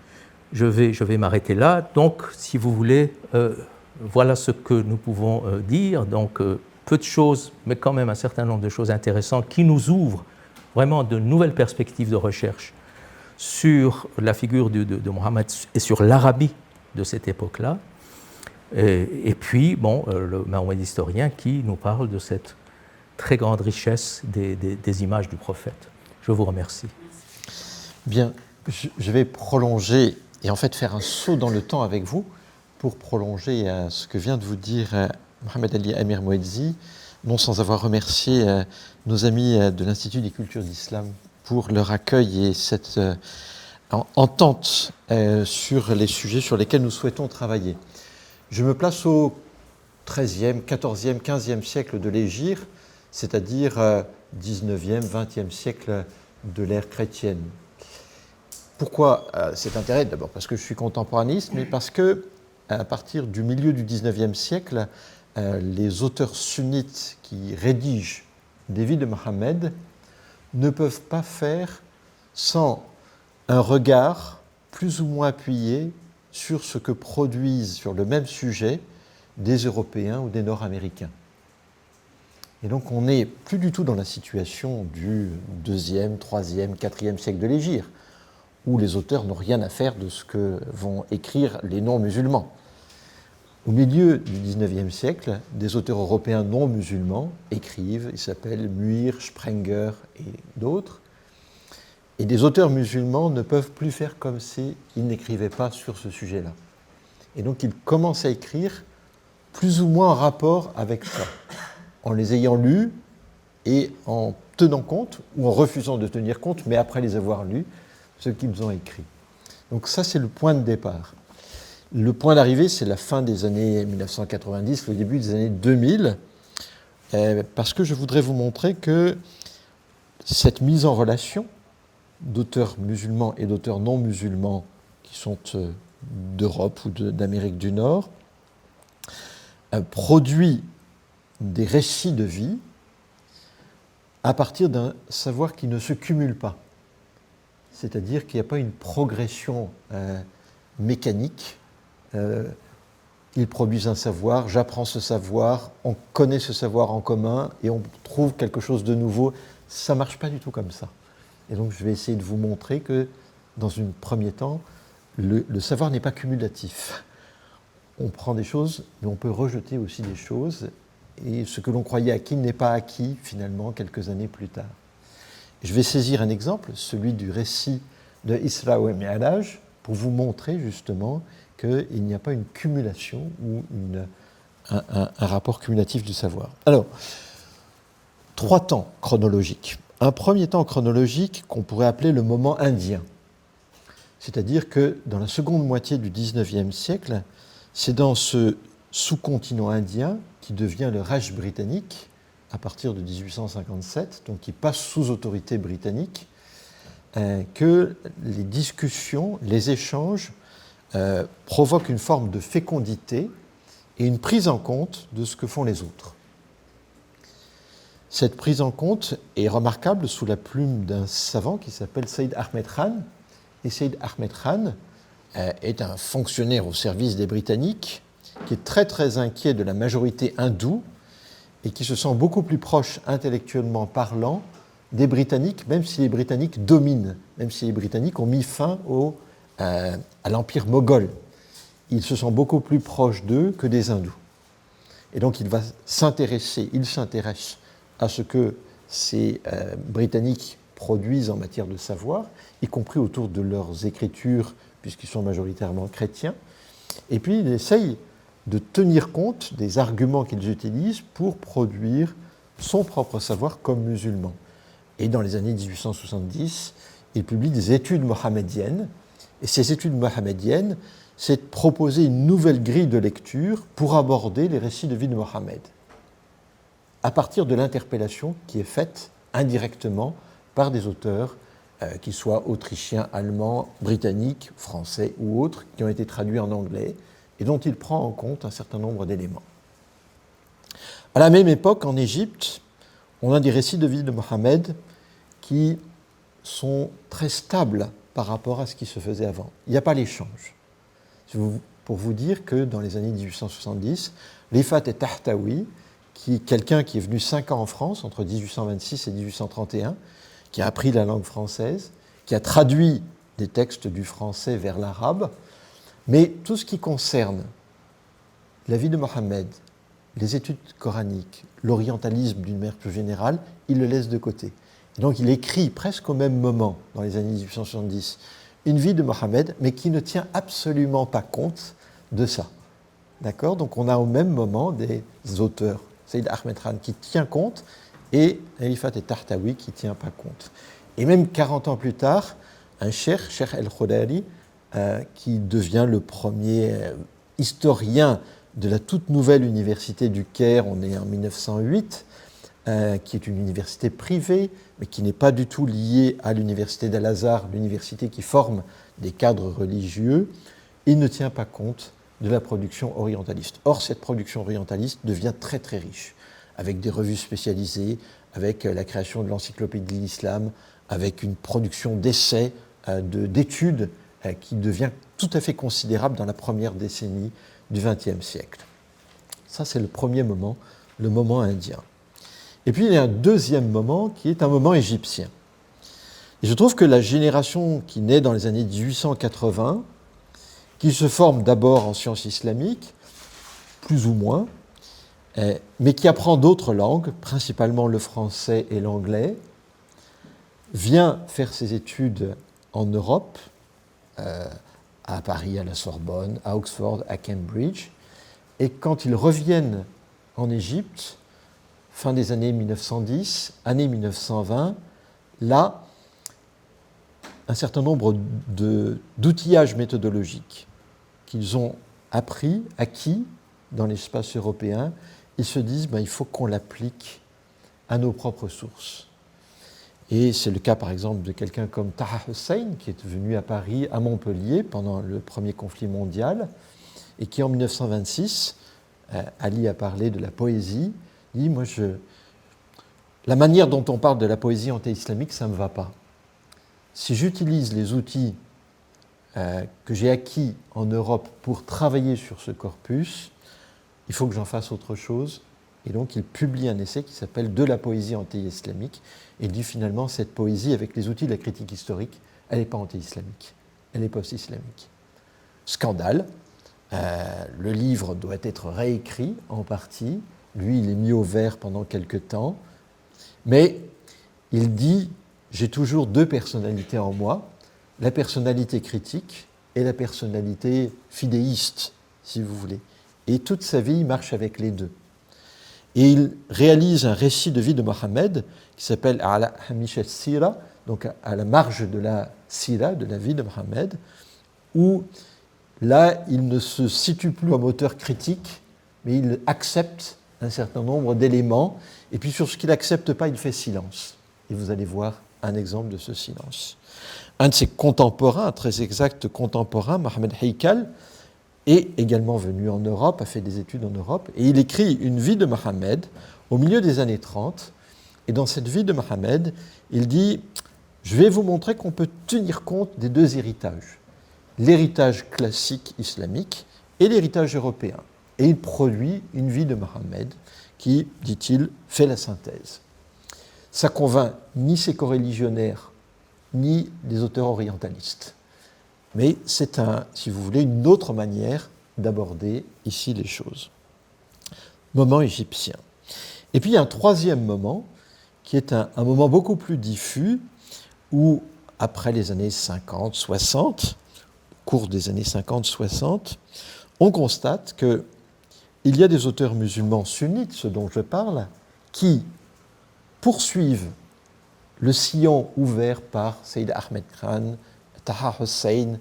Je vais m'arrêter là. Donc, si vous voulez, voilà ce que nous pouvons dire. Donc, peu de choses, mais quand même un certain nombre de choses intéressantes qui nous ouvrent vraiment de nouvelles perspectives de recherche sur la figure de Mohammed et sur l'Arabie de cette époque-là. Et puis, bon, le Mahomet historien qui nous parle de cette très grande richesse des images du prophète. Je vous remercie. Bien, je vais prolonger et en fait faire un saut dans le temps avec vous pour prolonger ce que vient de vous dire Mohamed Ali Amir Moedzi, non sans avoir remercié nos amis de l'Institut des cultures d'Islam pour leur accueil et cette entente sur les sujets sur lesquels nous souhaitons travailler. Je me place au XIIIe, XIVe, XVe siècle de l'Hégire, c'est-à-dire 19e, 20e siècle de l'ère chrétienne. Pourquoi cet intérêt? D'abord parce que je suis contemporaniste, mais parce que à partir du milieu du XIXe siècle, les auteurs sunnites qui rédigent des vies de Mohammed ne peuvent pas faire sans un regard plus ou moins appuyé sur ce que produisent sur le même sujet des Européens ou des Nord-Américains. Et donc on n'est plus du tout dans la situation du IIe, IIIe, IVe siècle de l'Hégire, où les auteurs n'ont rien à faire de ce que vont écrire les non-musulmans. Au milieu du XIXe siècle, des auteurs européens non-musulmans écrivent, ils s'appellent Muir, Sprenger et d'autres, et des auteurs musulmans ne peuvent plus faire comme s'ils n'écrivaient pas sur ce sujet-là. Et donc ils commencent à écrire plus ou moins en rapport avec ça, en les ayant lus et en tenant compte, ou en refusant de tenir compte, mais après les avoir lus, ce qu'ils ont écrit. Donc ça, c'est le point de départ. Le point d'arrivée, c'est la fin des années 1990, le début des années 2000, parce que je voudrais vous montrer que cette mise en relation d'auteurs musulmans et d'auteurs non musulmans qui sont d'Europe ou d'Amérique du Nord produit des récits de vie à partir d'un savoir qui ne se cumule pas. C'est-à-dire qu'il n'y a pas une progression mécanique. Ils produisent un savoir, j'apprends ce savoir, on connaît ce savoir en commun et on trouve quelque chose de nouveau. Ça ne marche pas du tout comme ça. Et donc je vais essayer de vous montrer que, dans un premier temps, le savoir n'est pas cumulatif. On prend des choses, mais on peut rejeter aussi des choses. Et ce que l'on croyait acquis n'est pas acquis, finalement, quelques années plus tard. Je vais saisir un exemple, celui du récit de Isra et Mi'raj, pour vous montrer justement qu'il n'y a pas une cumulation ou un rapport cumulatif du savoir. Alors, 3 temps chronologiques. Un premier temps chronologique qu'on pourrait appeler le moment indien. C'est-à-dire que dans la seconde moitié du XIXe siècle, c'est dans ce sous-continent indien qui devient le Raj britannique à partir de 1857, donc qui passe sous autorité britannique, que les discussions, les échanges provoquent une forme de fécondité et une prise en compte de ce que font les autres. Cette prise en compte est remarquable sous la plume d'un savant qui s'appelle Saïd Ahmed Khan. Et Saïd Ahmed Khan est un fonctionnaire au service des Britanniques qui est très très inquiet de la majorité hindoue et qui se sent beaucoup plus proche intellectuellement parlant des Britanniques, même si les Britanniques dominent, même si les Britanniques ont mis fin à l'empire moghol. Il se sent beaucoup plus proche d'eux que des hindous. Et donc il s'intéresse à ce que ces Britanniques produisent en matière de savoir, y compris autour de leurs écritures, puisqu'ils sont majoritairement chrétiens. Et puis il essaye de tenir compte des arguments qu'ils utilisent pour produire son propre savoir comme musulman. Et dans les années 1870, il publie des études mohammediennes. Et ces études mohammediennes, c'est de proposer une nouvelle grille de lecture pour aborder les récits de vie de Mohammed, à partir de l'interpellation qui est faite indirectement par des auteurs, qu'ils soient autrichiens, allemands, britanniques, français ou autres, qui ont été traduits en anglais, et dont il prend en compte un certain nombre d'éléments. À la même époque, en Égypte, on a des récits de vie de Mohammed qui sont très stables par rapport à ce qui se faisait avant. Il n'y a pas l'échange. Pour vous dire que dans les années 1870, Rifat et Tahtawi, quelqu'un qui est venu 5 ans en France, entre 1826 et 1831, qui a appris la langue française, qui a traduit des textes du français vers l'arabe, mais tout ce qui concerne la vie de Mohammed, les études coraniques, l'orientalisme d'une manière plus générale, il le laisse de côté. Et donc il écrit presque au même moment, dans les années 1870, une vie de Mohammed, mais qui ne tient absolument pas compte de ça. D'accord ? Donc on a au même moment des auteurs, Saïd Ahmed Khan qui tient compte, et Rifat et Tahtawi qui ne tient pas compte. Et même 40 ans plus tard, un cheikh El-Khodari, qui devient le premier historien de la toute nouvelle université du Caire, on est en 1908, qui est une université privée, mais qui n'est pas du tout liée à l'université d'Al-Azhar, l'université qui forme des cadres religieux, il ne tient pas compte de la production orientaliste. Or, cette production orientaliste devient très très riche, avec des revues spécialisées, avec la création de l'encyclopédie de l'islam, avec une production d'essais, d'études qui devient tout à fait considérable dans la première décennie du XXe siècle. Ça, c'est le premier moment, le moment indien. Et puis, il y a un deuxième moment qui est un moment égyptien. Et je trouve que la génération qui naît dans les années 1880, qui se forme d'abord en sciences islamiques, plus ou moins, mais qui apprend d'autres langues, principalement le français et l'anglais, vient faire ses études en Europe, à Paris, à la Sorbonne, à Oxford, à Cambridge, et quand ils reviennent en Égypte, fin des années 1910, année 1920, là, un certain nombre d'outillages méthodologiques qu'ils ont acquis dans l'espace européen, ils se disent il faut qu'on l'applique à nos propres sources. Et c'est le cas par exemple de quelqu'un comme Taha Hussein, qui est venu à Paris, à Montpellier, pendant le premier conflit mondial, et qui en 1926, Ali a parlé de la poésie, dit la manière dont on parle de la poésie anti-islamique, ça ne me va pas. Si j'utilise les outils que j'ai acquis en Europe pour travailler sur ce corpus, il faut que j'en fasse autre chose. Et donc il publie un essai qui s'appelle « De la poésie anti-islamique » et dit finalement cette poésie, avec les outils de la critique historique, elle n'est pas anti-islamique, elle est post-islamique. Scandale, le livre doit être réécrit en partie, lui il est mis au vert pendant quelque temps, mais il dit « j'ai toujours deux personnalités en moi, la personnalité critique et la personnalité fidéiste, si vous voulez. » Et toute sa vie, il marche avec les deux. Et il réalise un récit de vie de Mohammed qui s'appelle Ala Hamish al-Sira, donc à la marge de la sira, de la vie de Mohammed, où là, il ne se situe plus comme auteur critique, mais il accepte un certain nombre d'éléments, et puis sur ce qu'il n'accepte pas, il fait silence. Et vous allez voir un exemple de ce silence. Un de ses contemporains, un très exact contemporain, Mohammed Haykal, est également venu en Europe, a fait des études en Europe, et il écrit une vie de Mohammed au milieu des années 30. Et dans cette vie de Mohammed, il dit « Je vais vous montrer qu'on peut tenir compte des deux héritages, l'héritage classique islamique et l'héritage européen. » Et il produit une vie de Mohammed qui, dit-il, fait la synthèse. Ça convainc ni ses coreligionnaires, ni les auteurs orientalistes. Mais c'est, si vous voulez, une autre manière d'aborder ici les choses. Moment égyptien. Et puis il y a un troisième moment, qui est un moment beaucoup plus diffus, où, après les années 50-60, au cours des années 50-60, on constate qu'il y a des auteurs musulmans sunnites, ceux dont je parle, qui poursuivent le sillon ouvert par Sayyid Ahmed Khan, Taha Hussein,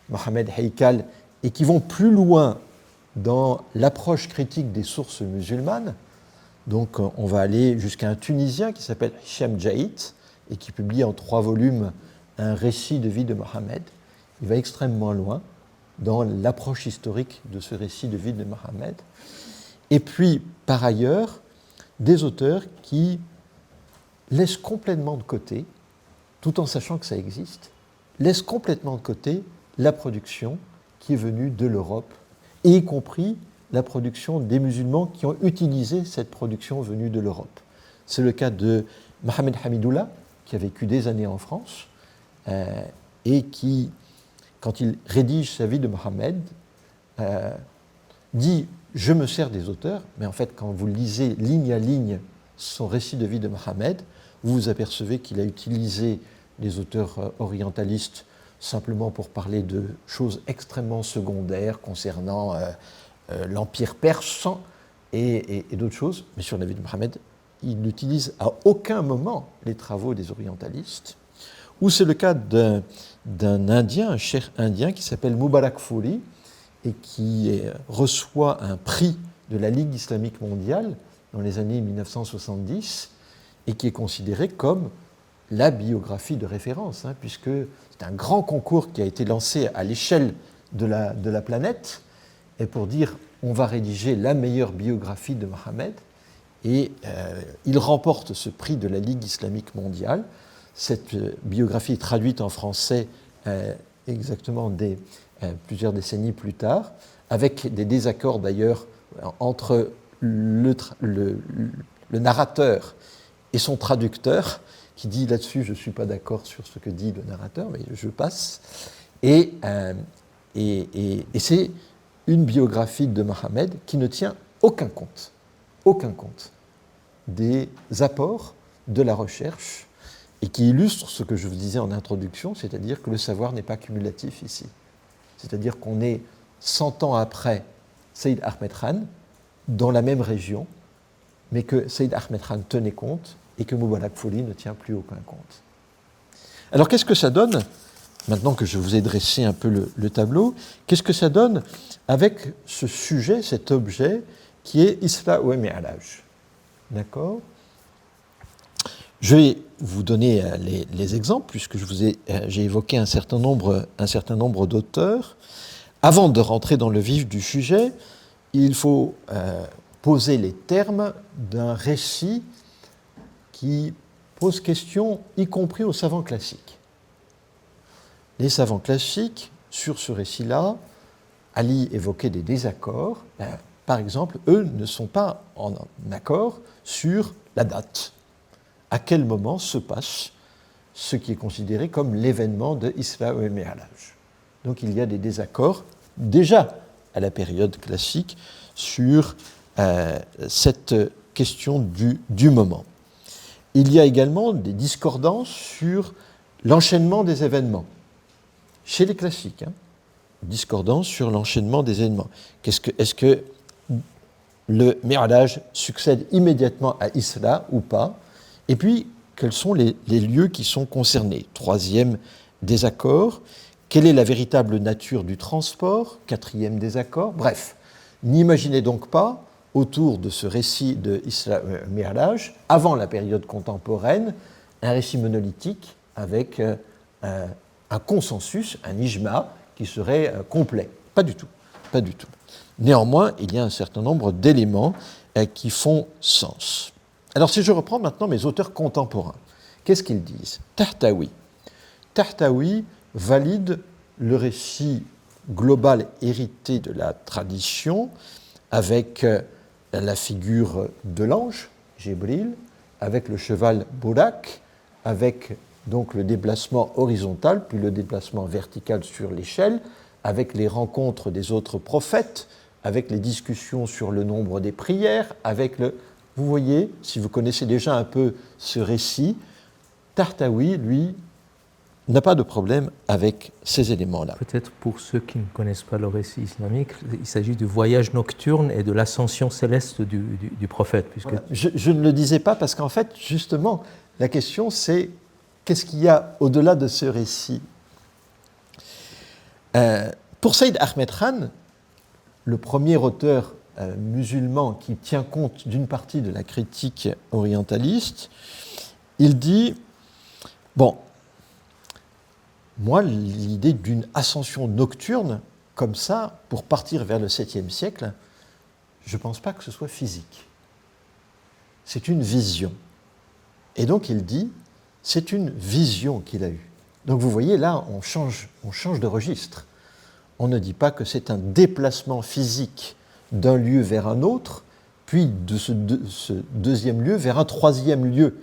Mohammed Haykal, et qui vont plus loin dans l'approche critique des sources musulmanes. Donc on va aller jusqu'à un Tunisien qui s'appelle Hicham Jaït et qui publie en 3 volumes un récit de vie de Mohammed. Il va extrêmement loin dans l'approche historique de ce récit de vie de Mohammed. Et puis, par ailleurs, des auteurs qui laissent complètement de côté, tout en sachant que ça existe, laissent complètement de côté la production qui est venue de l'Europe, et y compris la production des musulmans qui ont utilisé cette production venue de l'Europe. C'est le cas de Mohamed Hamidoullah, qui a vécu des années en France, et qui, quand il rédige sa vie de Mohammed, dit « Je me sers des auteurs », mais en fait, quand vous lisez ligne à ligne son récit de vie de Mohammed, vous vous apercevez qu'il a utilisé les auteurs orientalistes simplement pour parler de choses extrêmement secondaires concernant l'Empire perse et d'autres choses. Mais sur la vie de Mohammed, il n'utilise à aucun moment les travaux des orientalistes. Ou c'est le cas d'un Indien, un cheikh indien qui s'appelle Mubarak Furi et qui reçoit un prix de la Ligue islamique mondiale dans les années 1970 et qui est considéré comme la biographie de référence, puisque c'est un grand concours qui a été lancé à l'échelle de la planète, et pour dire on va rédiger la meilleure biographie de Mohammed, et il remporte ce prix de la Ligue islamique mondiale. Cette biographie est traduite en français exactement plusieurs décennies plus tard, avec des désaccords d'ailleurs entre le narrateur et son traducteur, qui dit là-dessus, je ne suis pas d'accord sur ce que dit le narrateur, mais je passe. Et c'est une biographie de Mohammed qui ne tient aucun compte des apports de la recherche et qui illustre ce que je vous disais en introduction, c'est-à-dire que le savoir n'est pas cumulatif ici. C'est-à-dire qu'on est 100 ans après Sayyid Ahmed Khan, dans la même région, mais que Sayyid Ahmed Khan tenait compte et que Mubarak Furi ne tient plus aucun compte. Alors qu'est-ce que ça donne, maintenant que je vous ai dressé un peu le tableau, qu'est-ce que ça donne avec ce sujet, cet objet qui est Isra wa Mi'raj? D'accord? Je vais vous donner les exemples, puisque j'ai évoqué un certain nombre d'auteurs. Avant de rentrer dans le vif du sujet, il faut poser les termes d'un récit qui pose question, y compris aux savants classiques. Les savants classiques, sur ce récit-là, Ali évoquait des désaccords. Par exemple, eux ne sont pas en accord sur la date. À quel moment se passe ce qui est considéré comme l'événement de Isra wa Mi'raj. Donc il y a des désaccords, déjà à la période classique, sur cette question du moment. Il y a également des discordances sur l'enchaînement des événements. Chez les classiques, discordance sur l'enchaînement des événements. Est-ce que le Mi'raj succède immédiatement à Isra ou pas? Et puis, quels sont les lieux qui sont concernés? Troisième désaccord. Quelle est la véritable nature du transport? Quatrième désaccord. Bref, n'imaginez donc pas, autour de ce récit de Isra Mi'raj, avant la période contemporaine, un récit monolithique avec un consensus, un ijma, qui serait complet. Pas du tout, pas du tout. Néanmoins, il y a un certain nombre d'éléments qui font sens. Alors, si je reprends maintenant mes auteurs contemporains, qu'est-ce qu'ils disent? Tahtawi. Tahtawi valide le récit global hérité de la tradition avec la figure de l'ange, Jibril, avec le cheval Burak, avec donc le déplacement horizontal, puis le déplacement vertical sur l'échelle, avec les rencontres des autres prophètes, avec les discussions sur le nombre des prières, avec le... Vous voyez, si vous connaissez déjà un peu ce récit, Tahtawi, lui, n'a pas de problème avec ces éléments-là. Peut-être pour ceux qui ne connaissent pas le récit islamique, il s'agit du voyage nocturne et de l'ascension céleste du prophète. Puisque... Voilà. Je ne le disais pas parce qu'en fait, justement, la question c'est qu'est-ce qu'il y a au-delà de ce récit? Pour Saïd Ahmed Khan, le premier auteur musulman qui tient compte d'une partie de la critique orientaliste, il dit, bon, moi, l'idée d'une ascension nocturne, comme ça, pour partir vers le 7e siècle, je ne pense pas que ce soit physique. C'est une vision. Et donc, il dit, c'est une vision qu'il a eue. Donc, vous voyez, là, on change de registre. On ne dit pas que c'est un déplacement physique d'un lieu vers un autre, puis de ce deuxième lieu vers un troisième lieu,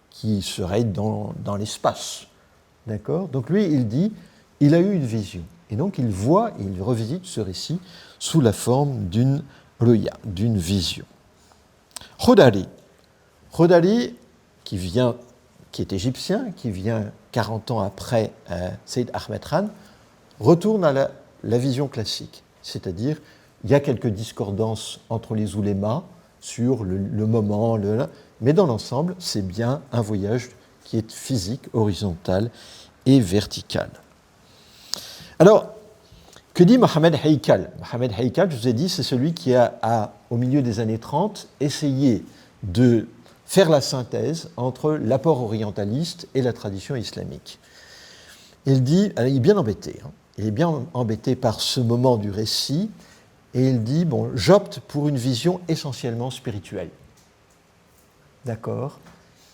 qui serait dans l'espace. D'accord? Donc lui, il dit, il a eu une vision. Et donc il voit, il revisite ce récit sous la forme d'une ruya, d'une vision. Khodari, qui est égyptien, qui vient 40 ans après Saïd Ahmed Khan, retourne à la vision classique. C'est-à-dire, il y a quelques discordances entre les oulémas sur le moment, mais dans l'ensemble, c'est bien un voyage qui est physique, horizontal et vertical. Alors, que dit Mohamed Haykal? Mohamed Haykal, je vous ai dit, c'est celui qui a, au milieu des années 30, essayé de faire la synthèse entre l'apport orientaliste et la tradition islamique. Il dit, il est bien embêté, il est bien embêté par ce moment du récit, et il dit, bon, j'opte pour une vision essentiellement spirituelle. D'accord?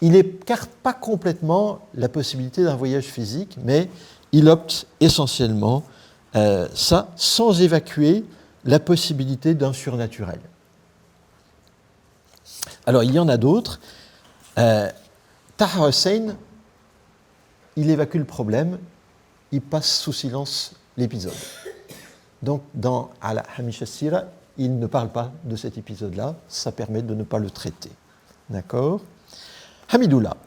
Il n'écarte pas complètement la possibilité d'un voyage physique, mais il opte essentiellement ça, sans évacuer la possibilité d'un surnaturel. Alors, il y en a d'autres. Taha Hussein, il évacue le problème, il passe sous silence l'épisode. Donc, dans Al-Hamish as-Sira, il ne parle pas de cet épisode-là, ça permet de ne pas le traiter. D'accord? Hamidullah.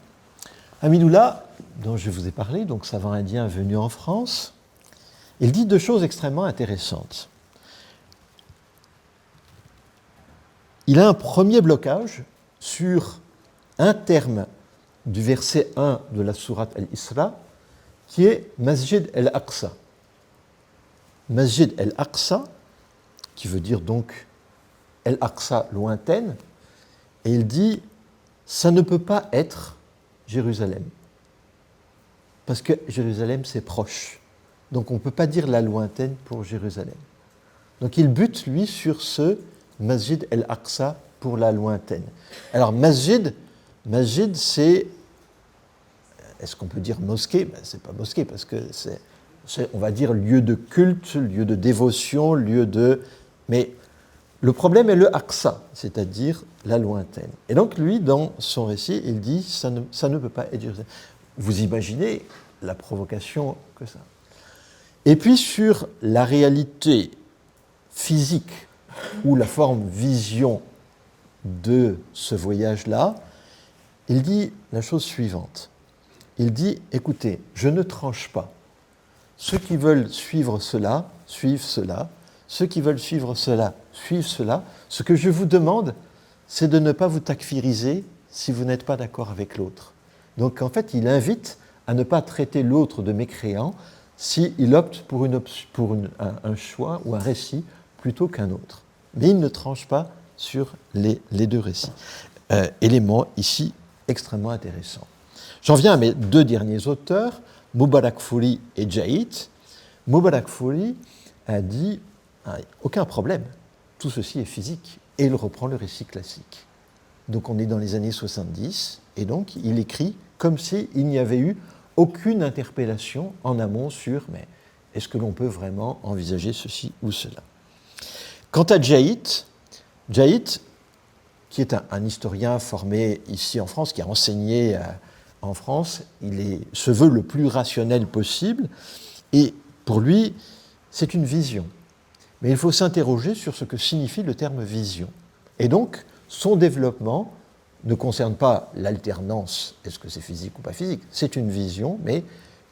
Hamidullah, dont je vous ai parlé, donc savant indien venu en France, il dit deux choses extrêmement intéressantes. Il a un premier blocage sur un terme du verset 1 de la sourate Al-Isra, qui est Masjid al-Aqsa. Masjid al-Aqsa, qui veut dire donc Al-Aqsa lointaine, et il dit ça ne peut pas être Jérusalem. Parce que Jérusalem, c'est proche. Donc on ne peut pas dire la lointaine pour Jérusalem. Donc il bute, lui, sur ce Masjid al-Aqsa pour la lointaine. Alors Masjid, c'est... Est-ce qu'on peut dire mosquée? Ben, c'est pas mosquée, parce que c'est, on va dire, lieu de culte, lieu de dévotion, lieu de... Mais le problème est le Aqsa, c'est-à-dire la lointaine. Et donc, lui, dans son récit, il dit ça ne peut pas être Jérusalem. Vous imaginez la provocation que ça. Et puis, sur la réalité physique ou la forme vision de ce voyage-là, il dit la chose suivante. Il dit, écoutez, je ne tranche pas. Ceux qui veulent suivre cela, suivent cela. Ceux qui veulent suivre cela, suivent cela. Ce que je vous demande, c'est de ne pas vous takfiriser si vous n'êtes pas d'accord avec l'autre. Donc en fait, il invite à ne pas traiter l'autre de mécréant s'il opte pour un choix ou un récit plutôt qu'un autre. Mais il ne tranche pas sur les deux récits. Élément ici extrêmement intéressant. J'en viens à mes deux derniers auteurs, Mubarakfuri et Jaït. Mubarakfuri a dit aucun problème, tout ceci est physique, et il reprend le récit classique. Donc on est dans les années 70, et donc il écrit comme s'il n'y avait eu aucune interpellation en amont sur mais est-ce que l'on peut vraiment envisager ceci ou cela. Quant à Jaït, qui est un historien formé ici en France, qui a enseigné en France, se veut le plus rationnel possible, et pour lui, c'est une vision. Mais il faut s'interroger sur ce que signifie le terme vision. Et donc, son développement ne concerne pas l'alternance, est-ce que c'est physique ou pas physique, c'est une vision, mais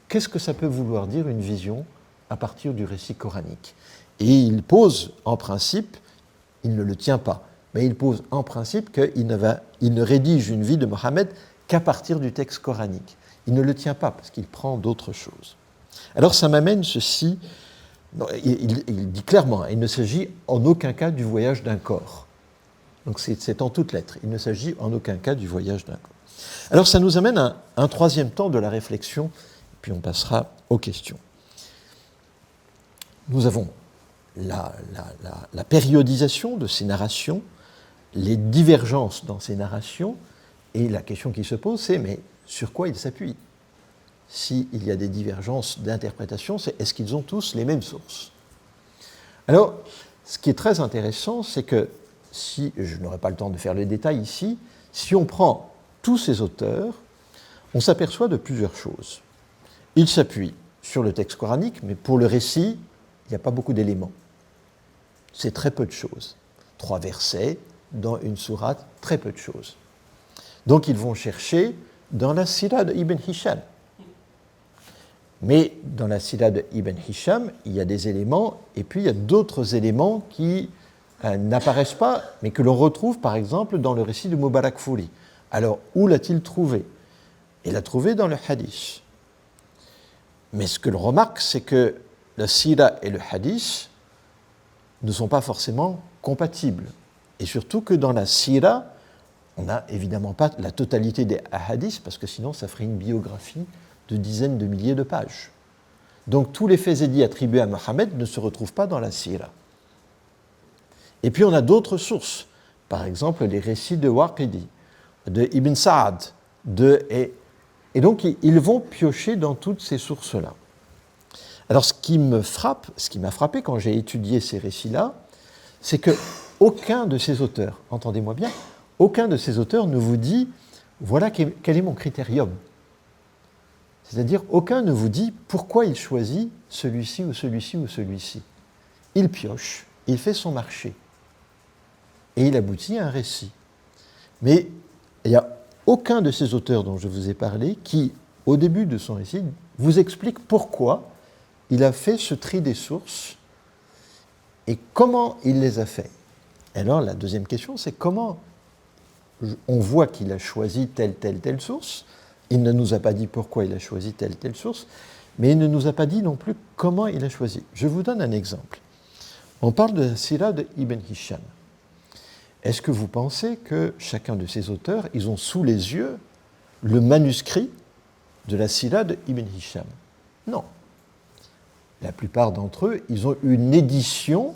qu'est-ce que ça peut vouloir dire une vision à partir du récit coranique? Et il pose en principe, il ne le tient pas, mais il pose en principe qu'il ne rédige une vie de Mohammed qu'à partir du texte coranique. Il ne le tient pas parce qu'il prend d'autres choses. Alors ça m'amène ceci, il dit clairement, il ne s'agit en aucun cas du voyage d'un corps. Donc c'est en toutes lettres, il ne s'agit en aucun cas du voyage d'un corps. Alors ça nous amène à un troisième temps de la réflexion, puis on passera aux questions. Nous avons la périodisation de ces narrations, les divergences dans ces narrations, et la question qui se pose, c'est mais sur quoi ils s'appuient? S'il y a des divergences d'interprétation, c'est est-ce qu'ils ont tous les mêmes sources? Alors, ce qui est très intéressant, c'est que si, je n'aurai pas le temps de faire les détails ici, si on prend tous ces auteurs, on s'aperçoit de plusieurs choses. Ils s'appuient sur le texte coranique, mais pour le récit, il n'y a pas beaucoup d'éléments. C'est très peu de choses. 3 versets dans une sourate, très peu de choses. Donc ils vont chercher dans la Sira de Ibn Hisham. Mais dans la Sira de Ibn Hisham, il y a des éléments, et puis il y a d'autres éléments qui n'apparaissent pas, mais que l'on retrouve par exemple dans le récit de Mubarakfuri. Alors, où l'a-t-il trouvé? Il l'a trouvé dans le hadith. Mais ce que l'on remarque, c'est que la Sira et le hadith ne sont pas forcément compatibles. Et surtout que dans la Sira, on n'a évidemment pas la totalité des hadiths, parce que sinon ça ferait une biographie de dizaines de milliers de pages. Donc tous les faits et dits attribués à Mohammed ne se retrouvent pas dans la Sira. Et puis on a d'autres sources, par exemple les récits de Waqidi, de Ibn Sa'ad, et donc ils vont piocher dans toutes ces sources-là. Alors ce qui m'a frappé quand j'ai étudié ces récits-là, c'est que aucun de ces auteurs, entendez-moi bien, aucun de ces auteurs ne vous dit voilà quel est mon critérium. C'est-à-dire, aucun ne vous dit pourquoi il choisit celui-ci ou celui-ci ou celui-ci. Il pioche, il fait son marché, et il aboutit à un récit. Mais il n'y a aucun de ces auteurs dont je vous ai parlé qui, au début de son récit, vous explique pourquoi il a fait ce tri des sources et comment il les a fait. Alors, la deuxième question, c'est comment on voit qu'il a choisi telle source. Il ne nous a pas dit pourquoi il a choisi telle source, mais il ne nous a pas dit non plus comment il a choisi. Je vous donne un exemple. On parle de la Sira de Ibn Hisham. Est-ce que vous pensez que chacun de ces auteurs, ils ont sous les yeux le manuscrit de la Sira de Ibn Hisham? Non. La plupart d'entre eux, ils ont une édition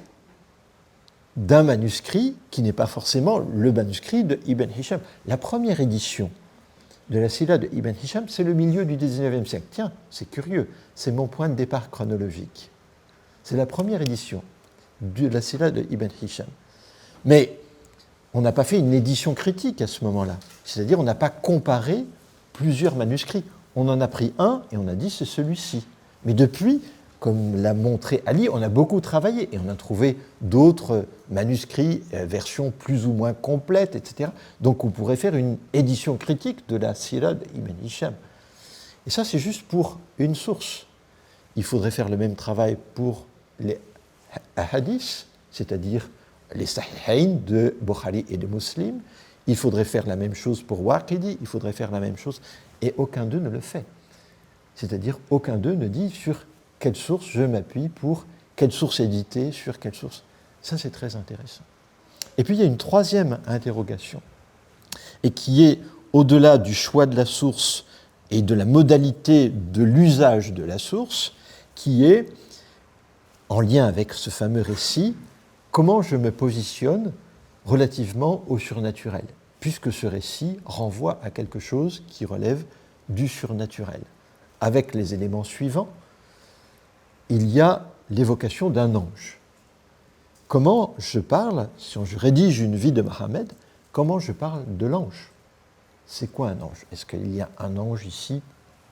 d'un manuscrit qui n'est pas forcément le manuscrit de Ibn Hisham. La première édition de la Sira de Ibn Hisham, c'est le milieu du XIXe siècle. Tiens, c'est curieux, c'est mon point de départ chronologique. C'est la première édition de la Sira de Ibn Hisham. Mais on n'a pas fait une édition critique à ce moment-là. C'est-à-dire on n'a pas comparé plusieurs manuscrits. On en a pris un et on a dit c'est celui-ci. Mais depuis, comme l'a montré Ali, on a beaucoup travaillé et on a trouvé d'autres manuscrits, versions plus ou moins complètes, etc. Donc on pourrait faire une édition critique de la Sira d'Ibn Hisham. Et ça, c'est juste pour une source. Il faudrait faire le même travail pour les hadiths, c'est-à-dire les sahihain de Bukhari et de Muslim. Il faudrait faire la même chose pour Waqidi, il faudrait faire la même chose, et aucun d'eux ne le fait. C'est-à-dire, aucun d'eux ne dit sur quelle source je m'appuie pour quelle source éditer, sur quelle source. Ça, c'est très intéressant. Et puis, il y a une troisième interrogation, et qui est au-delà du choix de la source et de la modalité de l'usage de la source, qui est, en lien avec ce fameux récit, comment je me positionne relativement au surnaturel, puisque ce récit renvoie à quelque chose qui relève du surnaturel. Avec les éléments suivants, il y a l'évocation d'un ange. Comment je parle, si je rédige une vie de Mohammed, comment je parle de l'ange? C'est quoi un ange? Est-ce qu'il y a un ange ici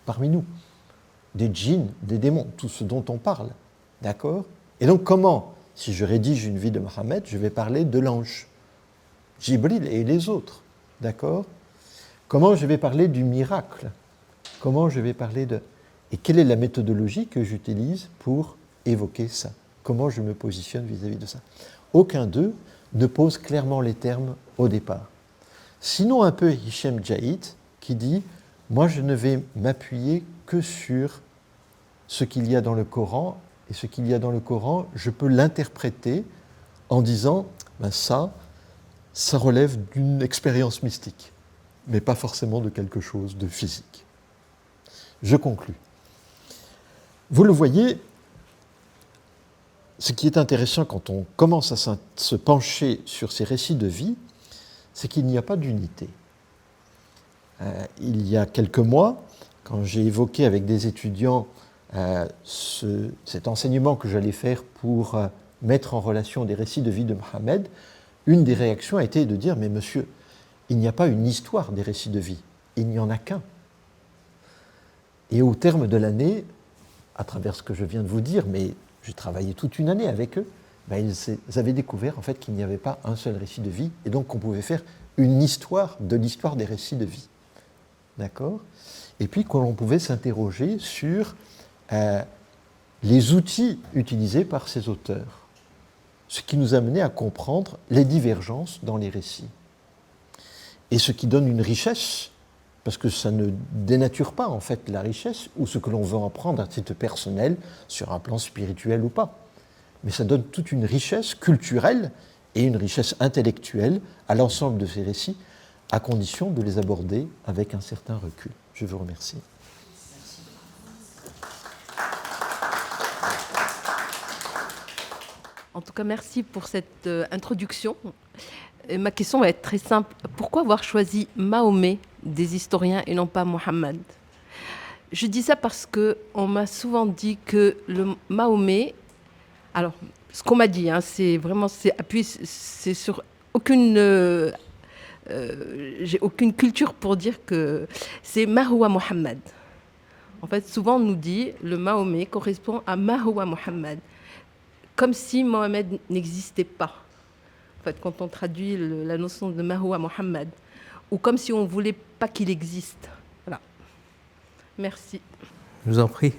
parmi nous? Des djinns, des démons, tout ce dont on parle. D'accord? Et donc comment, si je rédige une vie de Mohammed, je vais parler de l'ange, Jibril et les autres? D'accord? Comment je vais parler du miracle? Comment je vais parler de... Et quelle est la méthodologie que j'utilise pour évoquer ça? Comment je me positionne vis-à-vis de ça? Aucun d'eux ne pose clairement les termes au départ. Sinon un peu Hichem Djaïd qui dit « Moi je ne vais m'appuyer que sur ce qu'il y a dans le Coran, et ce qu'il y a dans le Coran, je peux l'interpréter en disant ben ça relève d'une expérience mystique, mais pas forcément de quelque chose de physique. » Je conclus. Vous le voyez, ce qui est intéressant quand on commence à se pencher sur ces récits de vie, c'est qu'il n'y a pas d'unité. Il y a quelques mois, quand j'ai évoqué avec des étudiants cet enseignement que j'allais faire pour mettre en relation des récits de vie de Mohammed, une des réactions a été de dire « Mais monsieur, il n'y a pas une histoire des récits de vie, il n'y en a qu'un. » Et au terme de l'année, à travers ce que je viens de vous dire, mais j'ai travaillé toute une année avec eux, ben ils avaient découvert en fait qu'il n'y avait pas un seul récit de vie, et donc qu'on pouvait faire une histoire de l'histoire des récits de vie. D'accord? Et puis qu'on pouvait s'interroger sur les outils utilisés par ces auteurs, ce qui nous amenait à comprendre les divergences dans les récits. Et ce qui donne une richesse, parce que ça ne dénature pas en fait la richesse, ou ce que l'on veut en prendre à titre personnel, sur un plan spirituel ou pas. Mais ça donne toute une richesse culturelle et une richesse intellectuelle à l'ensemble de ces récits, à condition de les aborder avec un certain recul. Je vous remercie. En tout cas, merci pour cette introduction. Et ma question va être très simple. Pourquoi avoir choisi Mahomet des historiens et non pas Mohammed? Je dis ça parce qu'on m'a souvent dit que le Mahomet... Alors, ce qu'on m'a dit, hein, c'est vraiment... C'est sur aucune... j'ai aucune culture pour dire que c'est Mahoua Mohammed. En fait, souvent on nous dit le Mahomet correspond à Mahoua Mohammed, comme si Mohammed n'existait pas. En fait, quand on traduit la notion de Mahoua Mohammed, ou comme si on ne voulait pas qu'il existe. Voilà. Merci. Je vous en prie.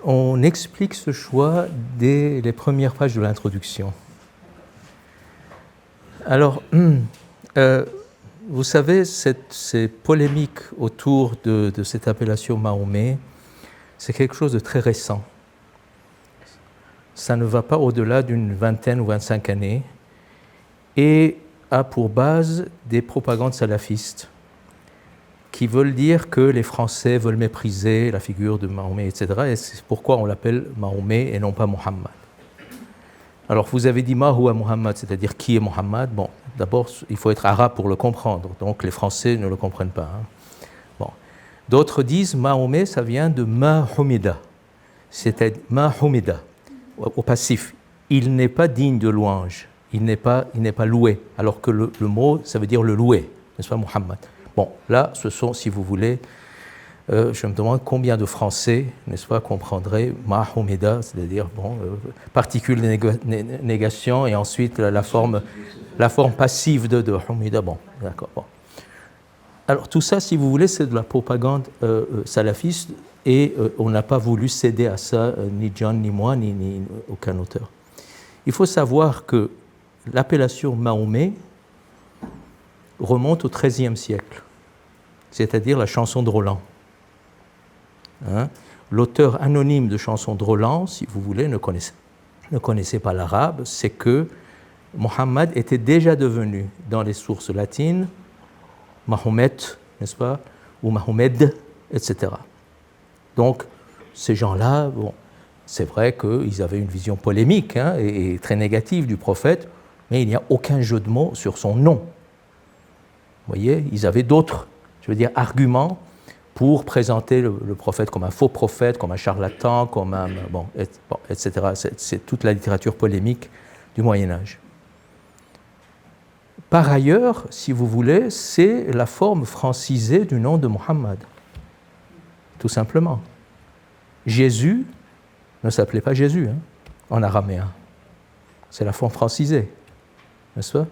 On explique ce choix dès les premières pages de l'introduction. Alors, vous savez, ces polémiques autour de cette appellation Mahomet, c'est quelque chose de très récent. Ça ne va pas au-delà d'une 20 ou 25 années et a pour base des propagandes salafistes qui veulent dire que les Français veulent mépriser la figure de Mahomet, etc. Et c'est pourquoi on l'appelle Mahomet et non pas Mohammed. Alors, vous avez dit Mahoua Mohammed, c'est-à-dire qui est Mohammed. Bon, d'abord, il faut être arabe pour le comprendre, donc les Français ne le comprennent pas. Hein. Bon. D'autres disent Mahomet, ça vient de Mahomida, c'est-à-dire Mahomida, au passif. Il n'est pas digne de louange, il n'est pas loué, alors que le mot, ça veut dire le louer, n'est-ce pas, Mohammed? Bon, là, ce sont, si vous voulez, je me demande combien de Français, n'est-ce pas, comprendraient Mahomida, c'est-à-dire, bon, particule de négation, et ensuite la forme passive de Homida. Bon, d'accord. Bon. Alors, tout ça, si vous voulez, c'est de la propagande salafiste, et on n'a pas voulu céder à ça, ni John, ni moi, ni aucun auteur. Il faut savoir que l'appellation Mahomet remonte au XIIIe siècle, c'est-à-dire la chanson de Roland. Hein. L'auteur anonyme de chansons drôlantes, si vous voulez, ne connaissait pas l'arabe, c'est que Mohammed était déjà devenu, dans les sources latines, Mahomet, n'est-ce pas, ou Mahomed, etc. Donc, ces gens-là, bon, c'est vrai qu'ils avaient une vision polémique hein, et très négative du prophète, mais il n'y a aucun jeu de mots sur son nom. Vous voyez, ils avaient d'autres, je veux dire, arguments pour présenter le prophète comme un faux prophète, comme un charlatan, comme un... Bon, etc. C'est toute la littérature polémique du Moyen-Âge. Par ailleurs, si vous voulez, c'est la forme francisée du nom de Mohammed, tout simplement. Jésus ne s'appelait pas Jésus hein, en araméen. C'est la forme francisée, n'est-ce pas?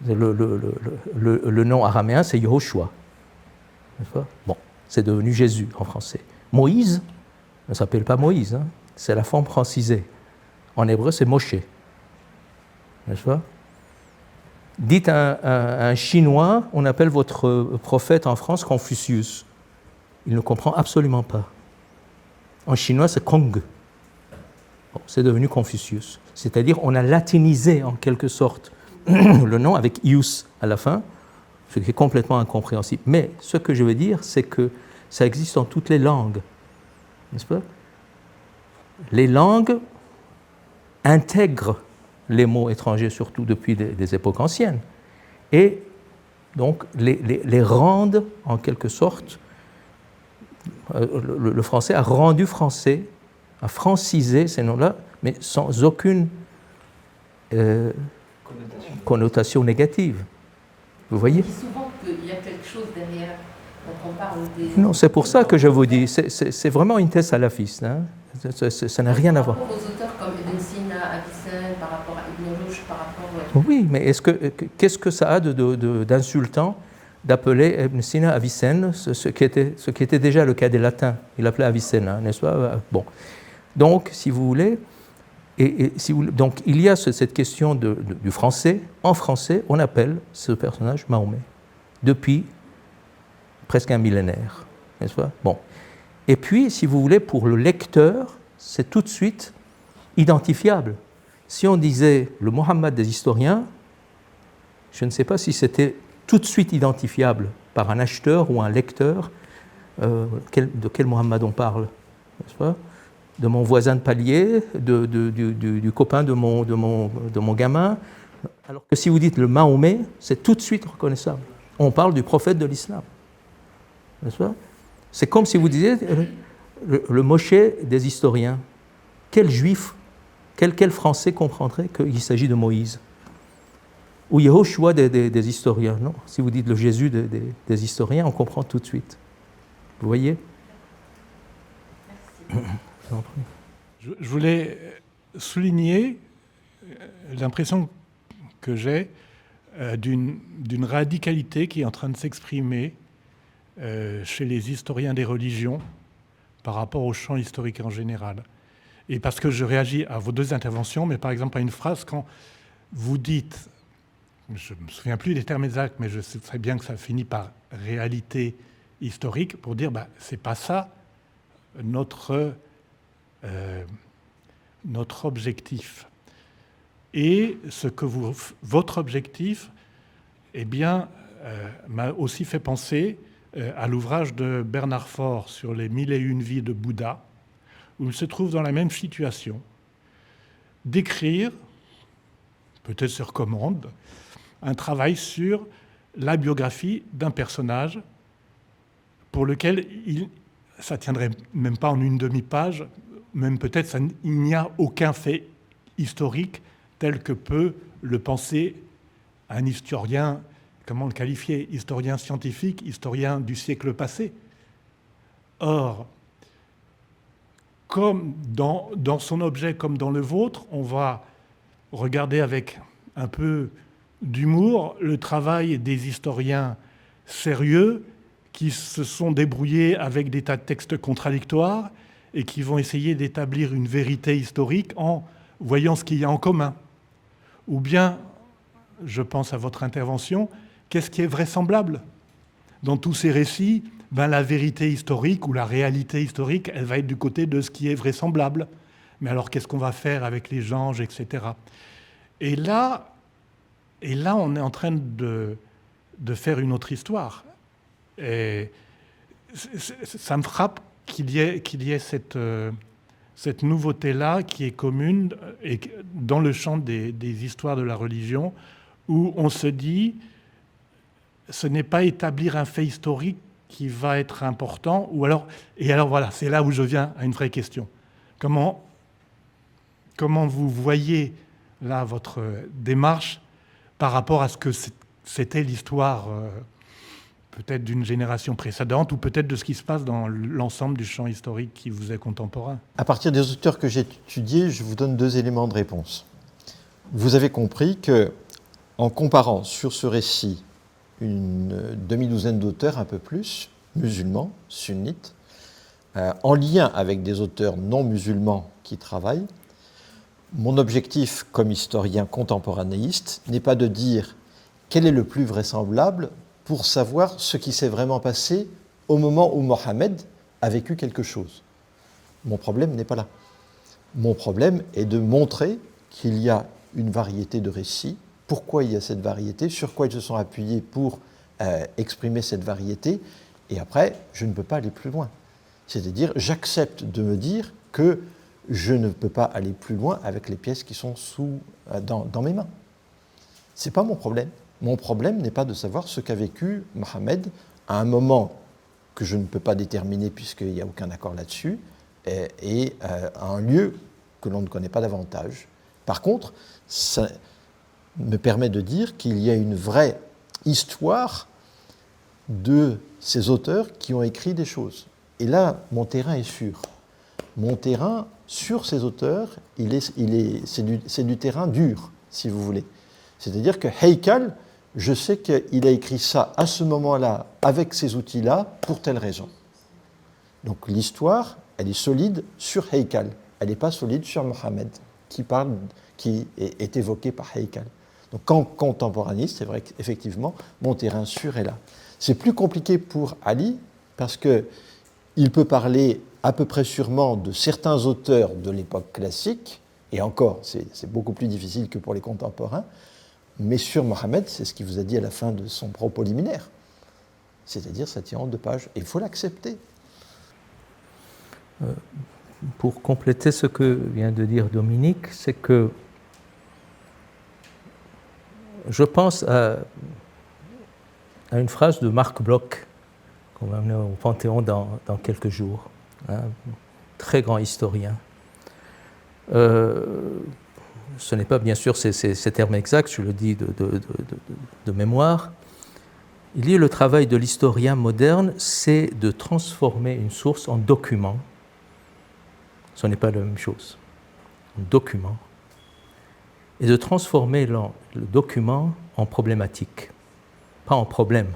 Le nom araméen, c'est Yehoshua, n'est-ce pas? Bon, c'est devenu Jésus en français. Moïse ne s'appelle pas Moïse, hein, c'est la forme francisée. En hébreu, c'est Moshe, n'est-ce pas? Dites à un Chinois, on appelle votre prophète en France Confucius. Il ne comprend absolument pas. En chinois, c'est Kong. Bon, c'est devenu Confucius. C'est-à-dire, on a latinisé en quelque sorte le nom avec ius à la fin, ce qui est complètement incompréhensible. Mais ce que je veux dire, c'est que ça existe dans toutes les langues, n'est-ce pas? Les langues intègrent les mots étrangers, surtout depuis des époques anciennes, et donc les rendent en quelque sorte. Le français a rendu français, a francisé ces noms-là, mais sans aucune connotation négative. Vous voyez? On dit souvent qu'il y a quelque chose derrière quand on parle des... Non, c'est pour ça que je vous dis, c'est vraiment une thèse salafiste. Hein. Ça n'a rien à voir. Par rapport aux auteurs comme Ibn Sina, Avicenne, par rapport à Ibn Rushd, par rapport... Oui, mais qu'est-ce que ça a d'insultant d'appeler Ibn Sina Avicenne, ce qui était déjà le cas des latins. Il l'appelait Avicenna, n'est-ce pas? Bon. Donc, si vous voulez, donc il y a cette question du français. En français, on appelle ce personnage Mahomet, depuis presque un millénaire, n'est-ce pas? Bon. Et puis, si vous voulez, pour le lecteur, c'est tout de suite identifiable. Si on disait le Mohammed des historiens, je ne sais pas si c'était tout de suite identifiable par un acheteur ou un lecteur de quel Mohammed on parle, n'est-ce pas? De mon voisin de palier, du copain de mon gamin. Alors que si vous dites le Mahomet, c'est tout de suite reconnaissable. On parle du prophète de l'islam, n'est-ce pas? C'est comme si vous disiez le Moshe des historiens. Quel juif, quel français comprendrait qu'il s'agit de Moïse? Ou Yehoshua des historiens, non? Si vous dites le Jésus des historiens, on comprend tout de suite. Vous voyez? Merci. Je voulais souligner l'impression que j'ai d'une radicalité qui est en train de s'exprimer chez les historiens des religions par rapport au champ historique en général. Et parce que je réagis à vos deux interventions, mais par exemple à une phrase quand vous dites, je ne me souviens plus des termes exacts, mais je sais très bien que ça finit par réalité historique, pour dire c'est pas ça notre objectif. Et votre objectif, eh bien, m'a aussi fait penser à l'ouvrage de Bernard Faure sur les 1001 vies de Bouddha, où il se trouve dans la même situation, d'écrire, peut-être sur commande, un travail sur la biographie d'un personnage pour lequel ça ne tiendrait même pas en une demi-page, même peut-être il n'y a aucun fait historique tel que peut le penser un historien, comment le qualifier, historien scientifique, historien du siècle passé. Or, comme dans son objet comme dans le vôtre, on va regarder avec un peu d'humour le travail des historiens sérieux qui se sont débrouillés avec des tas de textes contradictoires et qui vont essayer d'établir une vérité historique en voyant ce qu'il y a en commun. Ou bien, je pense à votre intervention, qu'est-ce qui est vraisemblable dans tous ces récits la vérité historique ou la réalité historique, elle va être du côté de ce qui est vraisemblable. Mais alors, qu'est-ce qu'on va faire avec les anges, etc. Et là, on est en train de faire une autre histoire. Et ça me frappe qu'il y ait cette nouveauté-là qui est commune et dans le champ des histoires de la religion, où on se dit, ce n'est pas établir un fait historique qui va être important, et alors voilà, c'est là où je viens à une vraie question. Comment vous voyez là votre démarche par rapport à ce que c'était l'histoire peut-être d'une génération précédente ou peut-être de ce qui se passe dans l'ensemble du champ historique qui vous est contemporain? À partir des auteurs que j'ai étudiés, je vous donne 2 éléments de réponse. Vous avez compris que, en comparant sur ce récit une demi-douzaine d'auteurs, un peu plus, musulmans, sunnites, en lien avec des auteurs non musulmans qui travaillent, mon objectif comme historien contemporanéiste n'est pas de dire quel est le plus vraisemblable pour savoir ce qui s'est vraiment passé au moment où Mohammed a vécu quelque chose. Mon problème n'est pas là. Mon problème est de montrer qu'il y a une variété de récits, pourquoi il y a cette variété, sur quoi ils se sont appuyés pour exprimer cette variété, et après, je ne peux pas aller plus loin. C'est-à-dire, j'accepte de me dire que je ne peux pas aller plus loin avec les pièces qui sont dans mes mains. Ce n'est pas mon problème. Mon problème n'est pas de savoir ce qu'a vécu Mohammed à un moment que je ne peux pas déterminer puisqu'il n'y a aucun accord là-dessus, et à un lieu que l'on ne connaît pas davantage. Par contre, ça me permet de dire qu'il y a une vraie histoire de ces auteurs qui ont écrit des choses. Et là, mon terrain est sûr. Mon terrain, sur ces auteurs, c'est du terrain dur, si vous voulez. C'est-à-dire que Haykal, je sais qu'il a écrit ça à ce moment-là, avec ces outils-là, pour telle raison. Donc l'histoire, elle est solide sur Haykal. Elle n'est pas solide sur Mohammed, qui est évoqué par Haykal. Donc, quand contemporaniste, c'est vrai qu'effectivement, mon terrain sûr est là. C'est plus compliqué pour Ali, parce qu'il peut parler à peu près sûrement de certains auteurs de l'époque classique, et encore, c'est beaucoup plus difficile que pour les contemporains, mais sur Mohammed, c'est ce qu'il vous a dit à la fin de son propos liminaire. C'est-à-dire, ça tient en 2 pages, et il faut l'accepter. Pour compléter ce que vient de dire Dominique, c'est que je pense à une phrase de Marc Bloch, qu'on va amener au Panthéon dans quelques jours, un très grand historien. Ce n'est pas bien sûr ces termes exacts, je le dis de mémoire. Il dit le travail de l'historien moderne, c'est de transformer une source en document. Ce n'est pas la même chose. Un document. Et de transformer le document en problématique. Pas en problème,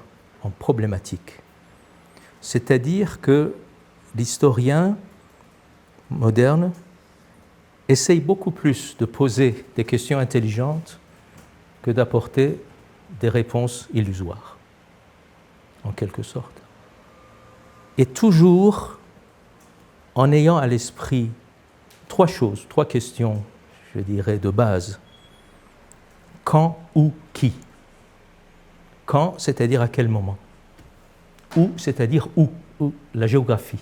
en problématique. C'est-à-dire que l'historien moderne essaye beaucoup plus de poser des questions intelligentes que d'apporter des réponses illusoires, en quelque sorte. Et toujours en ayant à l'esprit 3 choses, 3 questions, je dirais, de base. Quand, où, qui. Quand, c'est-à-dire à quel moment. Où, c'est-à-dire où, la géographie.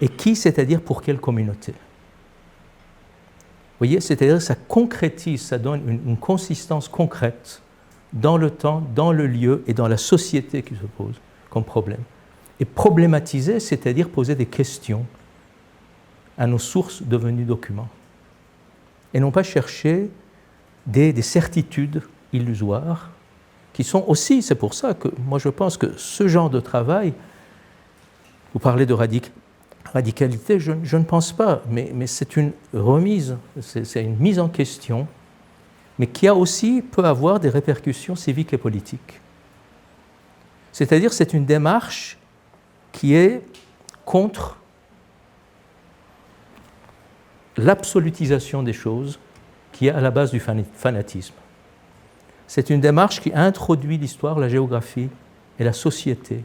Et qui, c'est-à-dire pour quelle communauté. Vous voyez, c'est-à-dire que ça concrétise, ça donne une consistance concrète dans le temps, dans le lieu et dans la société qui se pose comme problème. Et problématiser, c'est-à-dire poser des questions à nos sources devenues documents. Et non pas chercher des certitudes illusoires qui sont aussi, c'est pour ça que moi je pense que ce genre de travail, vous parlez de radicalité, je ne pense pas, mais c'est une remise, c'est une mise en question, mais qui peut avoir des répercussions civiques et politiques. C'est-à-dire c'est une démarche qui est contre l'absolutisation des choses qui est à la base du fanatisme. C'est une démarche qui introduit l'histoire, la géographie et la société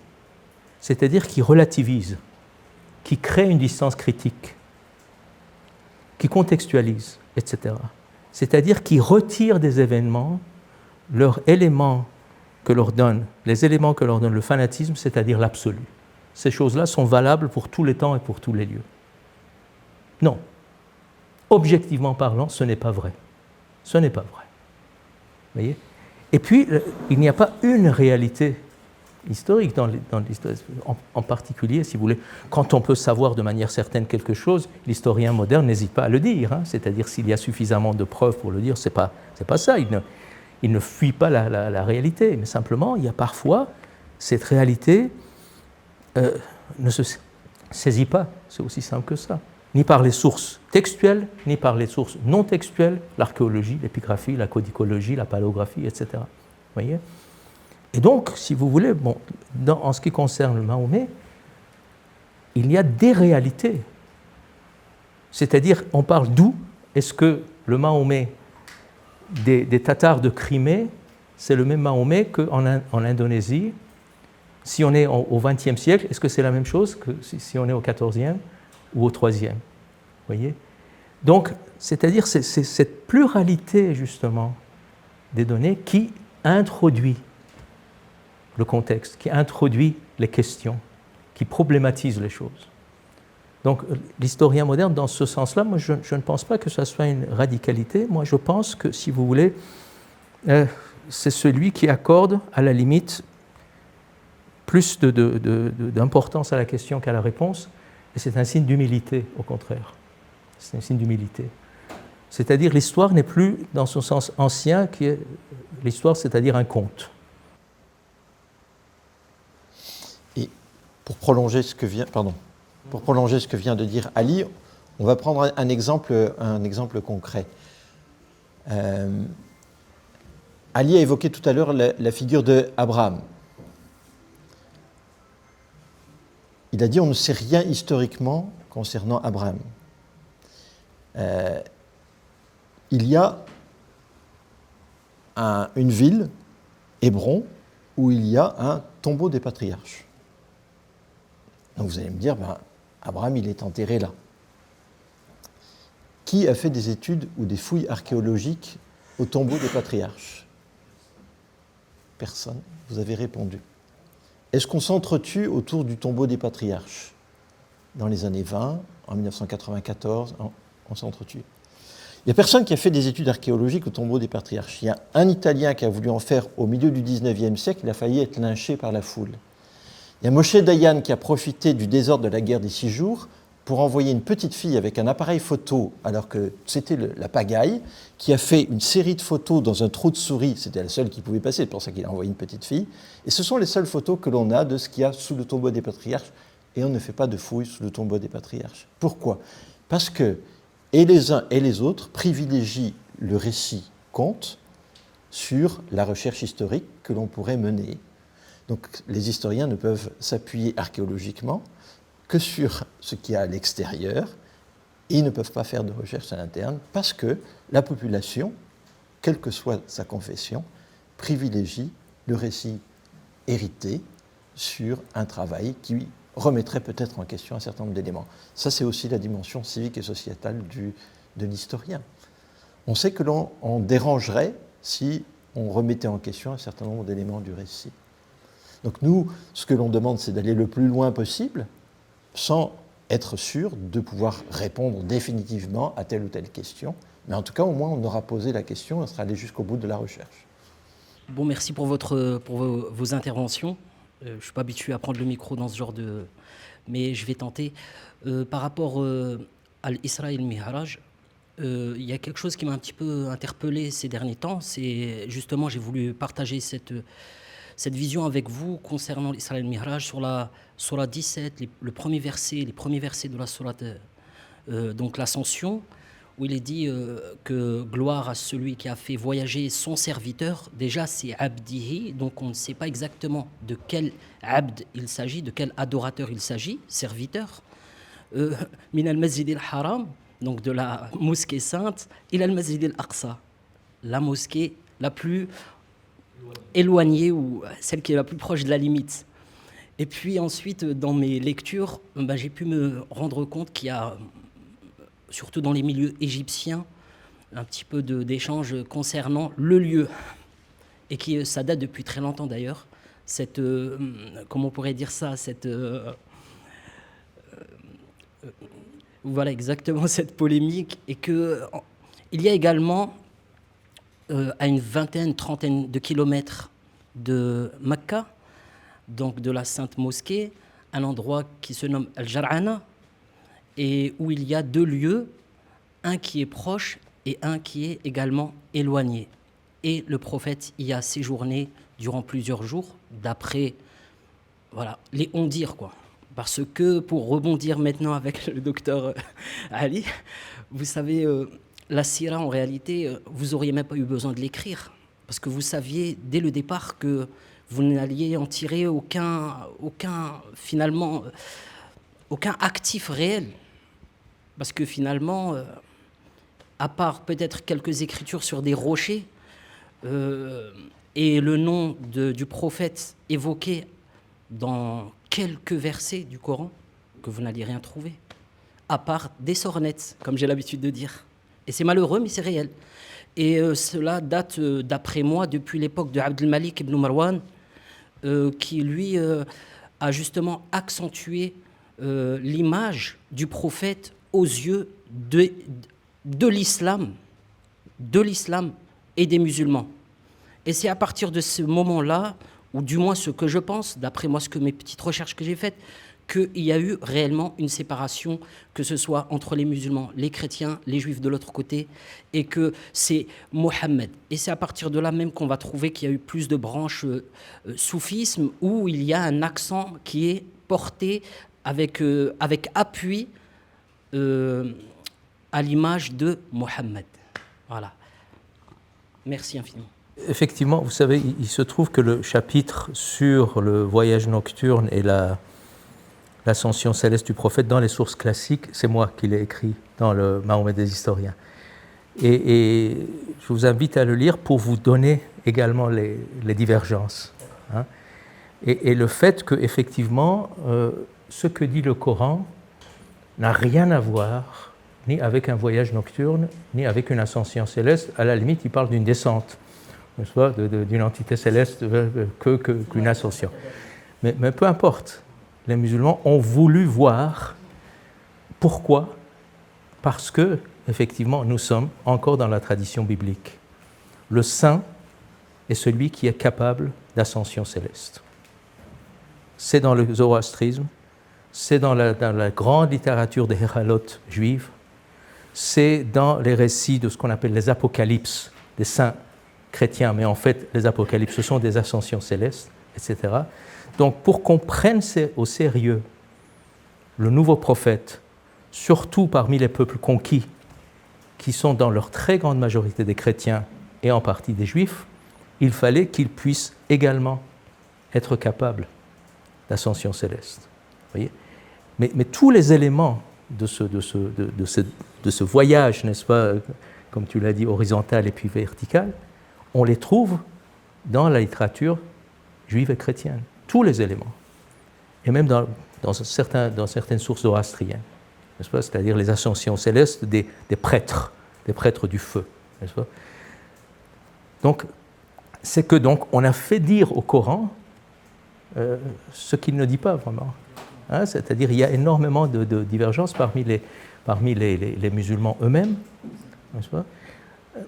c'est-à-dire qui relativise, qui crée une distance critique, qui contextualise, etc. C'est-à-dire qui retire des événements leurs éléments que leur donne, les éléments que leur donne le fanatisme, c'est-à-dire l'absolu. Ces choses-là sont valables pour tous les temps et pour tous les lieux. Non. Objectivement parlant, ce n'est pas vrai. Ce n'est pas vrai. Vous voyez ? Et puis, il n'y a pas une réalité historique dans l'histoire. En particulier, si vous voulez, quand on peut savoir de manière certaine quelque chose, l'historien moderne n'hésite pas à le dire. C'est-à-dire, s'il y a suffisamment de preuves pour le dire, c'est pas ça. Il ne fuit pas la réalité, mais simplement, il y a parfois, cette réalité ne se saisit pas. C'est aussi simple que ça. Ni par les sources textuelles, ni par les sources non textuelles, l'archéologie, l'épigraphie, la codicologie, la paléographie, etc. Vous voyez ? Et donc, si vous voulez, bon, en ce qui concerne le Mahomet, il y a des réalités. C'est-à-dire, on parle d'où est-ce que le Mahomet des Tatars de Crimée, c'est le même Mahomet qu'en Indonésie. Si on est au XXe siècle, est-ce que c'est la même chose que si on est au XIVe ou au IIIe ? Vous voyez ? Donc, c'est-à-dire, c'est cette pluralité, justement, des données qui introduit le contexte, qui introduit les questions, qui problématise les choses. Donc, l'historien moderne, dans ce sens-là, moi, je ne pense pas que ça soit une radicalité. Moi, je pense que, si vous voulez, c'est celui qui accorde, à la limite, plus d'importance à la question qu'à la réponse, et c'est un signe d'humilité, au contraire. C'est un signe d'humilité. C'est-à-dire, l'histoire n'est plus, dans son sens ancien, qui est l'histoire, c'est-à-dire un conte. Et pour prolonger ce que vient de dire Ali, on va prendre un exemple concret. Ali a évoqué tout à l'heure la figure d'Abraham. Il a dit on ne sait rien historiquement concernant Abraham. Il y a une ville, Hébron, où il y a un tombeau des patriarches. Donc vous allez me dire, Abraham, il est enterré là. Qui a fait des études ou des fouilles archéologiques au tombeau des patriarches ? Personne. Vous avez répondu. Est-ce qu'on s'entretue autour du tombeau des patriarches ? Dans les années 20, en 1994, on s'entretue. Il n'y a personne qui a fait des études archéologiques au tombeau des patriarches. Il y a un Italien qui a voulu en faire au milieu du 19e siècle, il a failli être lynché par la foule. Il y a Moshe Dayan qui a profité du désordre de la guerre des 6 jours pour envoyer une petite fille avec un appareil photo, alors que c'était la pagaille, qui a fait une série de photos dans un trou de souris, c'était la seule qui pouvait passer, c'est pour ça qu'il a envoyé une petite fille, et ce sont les seules photos que l'on a de ce qu'il y a sous le tombeau des patriarches, et on ne fait pas de fouilles sous le tombeau des patriarches. Pourquoi ? Parce que et les uns et les autres privilégient le récit conte sur la recherche historique que l'on pourrait mener. Donc les historiens ne peuvent s'appuyer archéologiquement que sur ce qu'il y a à l'extérieur, et ils ne peuvent pas faire de recherche à l'interne parce que la population, quelle que soit sa confession, privilégie le récit hérité sur un travail qui remettrait peut-être en question un certain nombre d'éléments. Ça, c'est aussi la dimension civique et sociétale de l'historien. On sait que l'on dérangerait si on remettait en question un certain nombre d'éléments du récit. Donc nous, ce que l'on demande, c'est d'aller le plus loin possible, sans être sûr de pouvoir répondre définitivement à telle ou telle question. Mais en tout cas, au moins, on aura posé la question, on sera allé jusqu'au bout de la recherche. Bon, merci pour vos interventions. Je ne suis pas habitué à prendre le micro dans ce genre de... Mais je vais tenter. Par rapport à l'Isra et le Mi'raj, il y a quelque chose qui m'a un petit peu interpellé ces derniers temps. C'est justement, j'ai voulu partager cette vision avec vous concernant l'Isra et le Mi'raj sur la Surah 17, les premiers versets de la Surah, donc l'Ascension, où il est dit que gloire à celui qui a fait voyager son serviteur. Déjà, c'est Abdihi, donc on ne sait pas exactement de quel Abd il s'agit, de quel adorateur il s'agit, serviteur. Min al-Masjid al-Haram, donc de la mosquée sainte, il al-Masjid al-Aqsa, la mosquée la plus éloignée ou celle qui est la plus proche de la limite. Et puis ensuite, dans mes lectures, j'ai pu me rendre compte qu'il y a, surtout dans les milieux égyptiens, un petit peu d'échanges concernant le lieu, et qui ça date depuis très longtemps d'ailleurs, cette, comment on pourrait dire ça, cette... voilà exactement cette polémique, et qu'il y a également, à une vingtaine, trentaine de kilomètres de Mecca, donc de la Sainte Mosquée, un endroit qui se nomme Al-Jar'ana, et où il y a deux lieux, un qui est proche et un qui est également éloigné. Et le prophète y a séjourné durant plusieurs jours, d'après les on-dire, quoi. Parce que, pour rebondir maintenant avec le docteur Ali, vous savez, la Sira, en réalité, vous n'auriez même pas eu besoin de l'écrire, parce que vous saviez dès le départ que vous n'alliez en tirer finalement, aucun actif réel. Parce que finalement, à part peut-être quelques écritures sur des rochers, et le nom du prophète évoqué dans quelques versets du Coran, que vous n'alliez rien trouver, à part des sornettes, comme j'ai l'habitude de dire. Et c'est malheureux, mais c'est réel. Et cela date, d'après moi, depuis l'époque de Abd al-Malik ibn Marwan, qui, lui, a justement accentué l'image du prophète aux yeux de l'islam et des musulmans. Et c'est à partir de ce moment-là, ou du moins ce que je pense, d'après moi, mes petites recherches que j'ai faites, qu'il y a eu réellement une séparation, que ce soit entre les musulmans, les chrétiens, les juifs de l'autre côté, et que c'est Mohammed. Et c'est à partir de là même qu'on va trouver qu'il y a eu plus de branches soufisme, où il y a un accent qui est porté avec appui à l'image de Mohammed. Voilà. Merci infiniment. Effectivement, vous savez, il se trouve que le chapitre sur le voyage nocturne et l'ascension céleste du prophète dans les sources classiques, c'est moi qui l'ai écrit dans le Mahomet des historiens. Et je vous invite à le lire pour vous donner également les divergences. Hein. Et le fait qu'effectivement, ce que dit le Coran n'a rien à voir ni avec un voyage nocturne, ni avec une ascension céleste. À la limite, il parle d'une descente, n'est-ce pas, d'une entité céleste qu'une ascension. Mais peu importe, les musulmans ont voulu voir. Pourquoi ? Parce que, effectivement, nous sommes encore dans la tradition biblique. Le saint est celui qui est capable d'ascension céleste. C'est dans le zoroastrisme, c'est dans la grande littérature des héralotes juives, c'est dans les récits de ce qu'on appelle les apocalypses des saints chrétiens, mais en fait, les apocalypses, ce sont des ascensions célestes, etc. Donc, pour qu'on prenne au sérieux le nouveau prophète, surtout parmi les peuples conquis, qui sont dans leur très grande majorité des chrétiens et en partie des juifs, il fallait qu'ils puissent également être capables d'ascension céleste. Voyez ? Mais tous les éléments de ce voyage, n'est-ce pas, comme tu l'as dit, horizontal et puis vertical, on les trouve dans la littérature juive et chrétienne. Tous les éléments. Et même dans certaines sources zoroastriennes, n'est-ce pas, c'est-à-dire les ascensions célestes des prêtres du feu, n'est-ce pas. Donc, c'est que donc on a fait dire au Coran ce qu'il ne dit pas vraiment. Hein, c'est-à-dire il y a énormément de divergences parmi les musulmans eux-mêmes, n'est-ce pas,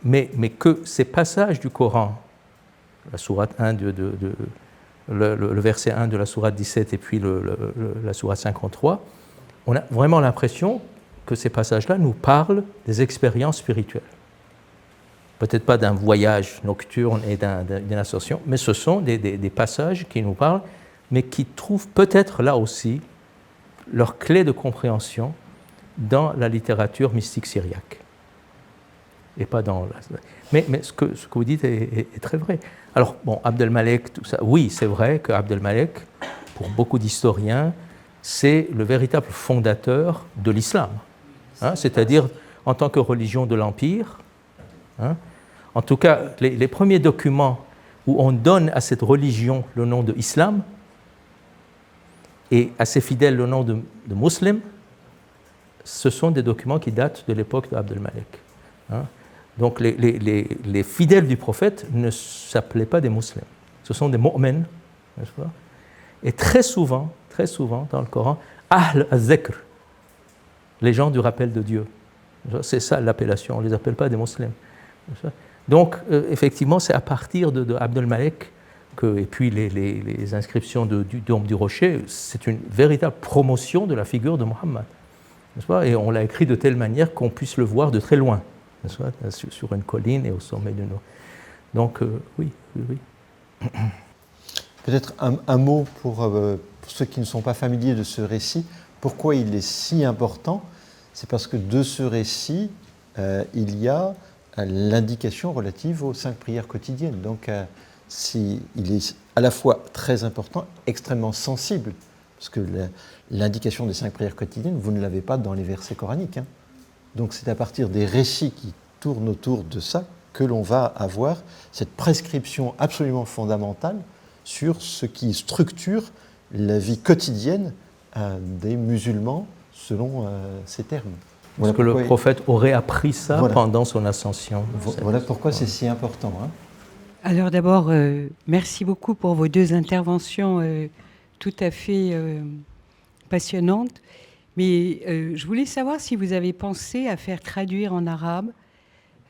mais que ces passages du Coran, la sourate 1 le verset 1 de la sourate 17 et puis la sourate 53, on a vraiment l'impression que ces passages-là nous parlent des expériences spirituelles. Peut-être pas d'un voyage nocturne et d'une ascension, mais ce sont des passages qui nous parlent, mais qui trouvent peut-être là aussi leur clé de compréhension dans la littérature mystique syriaque. Et pas dans... Mais ce que vous dites est très vrai. Alors, bon, Abd al-Malek, tout ça, oui, c'est vrai que Abd al-Malek, pour beaucoup d'historiens, c'est le véritable fondateur de l'islam. Hein, c'est-à-dire, en tant que religion de l'Empire, hein, en tout cas, les premiers documents où on donne à cette religion le nom de islam, et assez fidèle le nom de Muslim, ce sont des documents qui datent de l'époque d'Abd al-Malik. Hein. Donc les fidèles du prophète ne s'appelaient pas des musulmans, ce sont des mu'min, n'est-ce pas? Et très souvent dans le Coran, Ahl al-Zikr, les gens du rappel de Dieu. C'est ça l'appellation, on ne les appelle pas des musulmans. Donc effectivement, c'est à partir de Abd al-Malik et puis les inscriptions du Dôme du Rocher, c'est une véritable promotion de la figure de Mohammed. N'est-ce pas? Et on l'a écrit de telle manière qu'on puisse le voir de très loin, n'est-ce pas? Sur une colline et au sommet d'une eau. Donc oui. Peut-être un mot pour ceux qui ne sont pas familiers de ce récit. Pourquoi il est si important? C'est parce que de ce récit, il y a l'indication relative aux 5 prières quotidiennes. Donc il est à la fois très important, extrêmement sensible, parce que l'indication des 5 prières quotidiennes, vous ne l'avez pas dans les versets coraniques. Hein. Donc c'est à partir des récits qui tournent autour de ça que l'on va avoir cette prescription absolument fondamentale sur ce qui structure la vie quotidienne des musulmans selon ces termes. Voilà parce que le prophète aurait appris ça pendant son ascension. Voilà pourquoi c'est si important. Hein. Alors d'abord, merci beaucoup pour vos 2 interventions tout à fait passionnantes. Mais je voulais savoir si vous avez pensé à faire traduire en arabe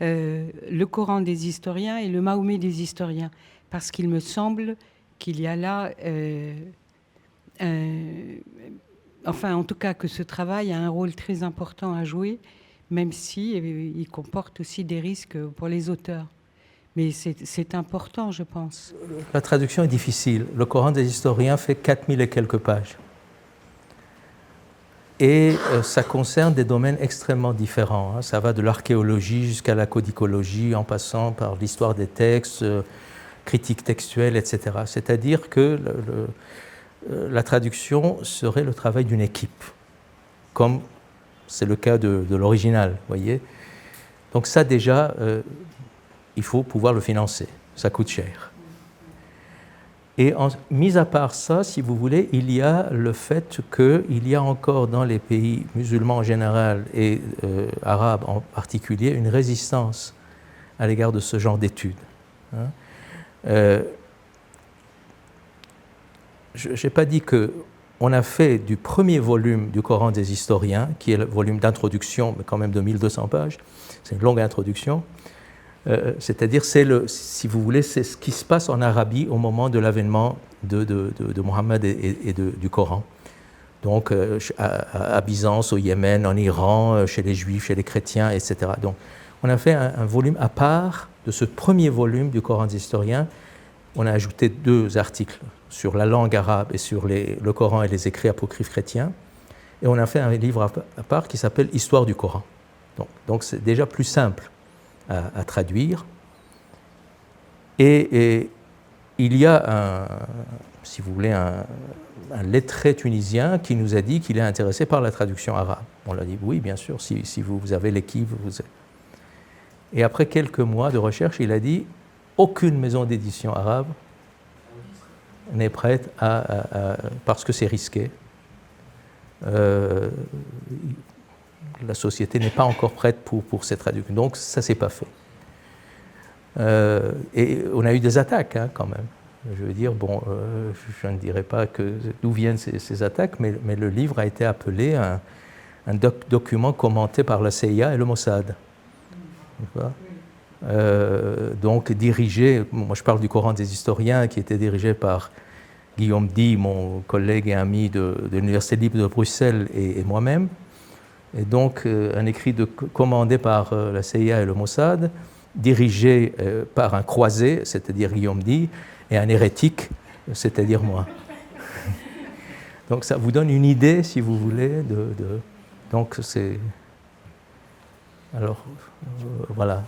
le Coran des historiens et le Mahomet des historiens. Parce qu'il me semble qu'il y a là... en tout cas, que ce travail a un rôle très important à jouer, même si il comporte aussi des risques pour les auteurs. Mais c'est important, je pense. La traduction est difficile. Le Coran des historiens fait 4000 et quelques pages. Et ça concerne des domaines extrêmement différents. Hein. Ça va de l'archéologie jusqu'à la codicologie, en passant par l'histoire des textes, critique textuelle, etc. C'est-à-dire que la traduction serait le travail d'une équipe, comme c'est le cas de l'original, voyez. Donc ça déjà, il faut pouvoir le financer, ça coûte cher. Et mis à part ça, si vous voulez, il y a le fait qu'il y a encore dans les pays musulmans en général et arabes en particulier une résistance à l'égard de ce genre d'études. Hein. Je n'ai pas dit qu'on a fait du premier volume du Coran des historiens, qui est le volume d'introduction, mais quand même de 1200 pages, c'est une longue introduction, c'est-à-dire, si vous voulez, c'est ce qui se passe en Arabie au moment de l'avènement de Mohammed et du Coran. Donc, à Byzance, au Yémen, en Iran, chez les Juifs, chez les chrétiens, etc. Donc, on a fait un volume à part de ce premier volume du Coran des historiens. On a ajouté 2 articles sur la langue arabe et sur le Coran et les écrits apocryphes chrétiens. Et on a fait un livre à part qui s'appelle Histoire du Coran. Donc c'est déjà plus simple à traduire. Et il y a, si vous voulez, un lettré tunisien qui nous a dit qu'il est intéressé par la traduction arabe. On lui a dit oui, bien sûr, si vous avez l'équipe. Et après quelques mois de recherche, il a dit aucune maison d'édition arabe n'est prête parce que c'est risqué. La société n'est pas encore prête pour cette traduction. Donc ça ne s'est pas fait. Et on a eu des attaques quand même. Je veux dire, je ne dirais pas d'où viennent ces attaques, mais le livre a été appelé un document commenté par la CIA et le Mossad. Donc dirigé, moi je parle du Coran des historiens, qui était dirigé par Guillaume Di, mon collègue et ami de l'Université libre de Bruxelles, et moi-même. Et donc un écrit commandé par la CIA et le Mossad, dirigé par un croisé, c'est-à-dire Guillaume Di, et un hérétique, c'est-à-dire moi. Donc ça vous donne une idée, si vous voulez, donc c'est... Alors, voilà.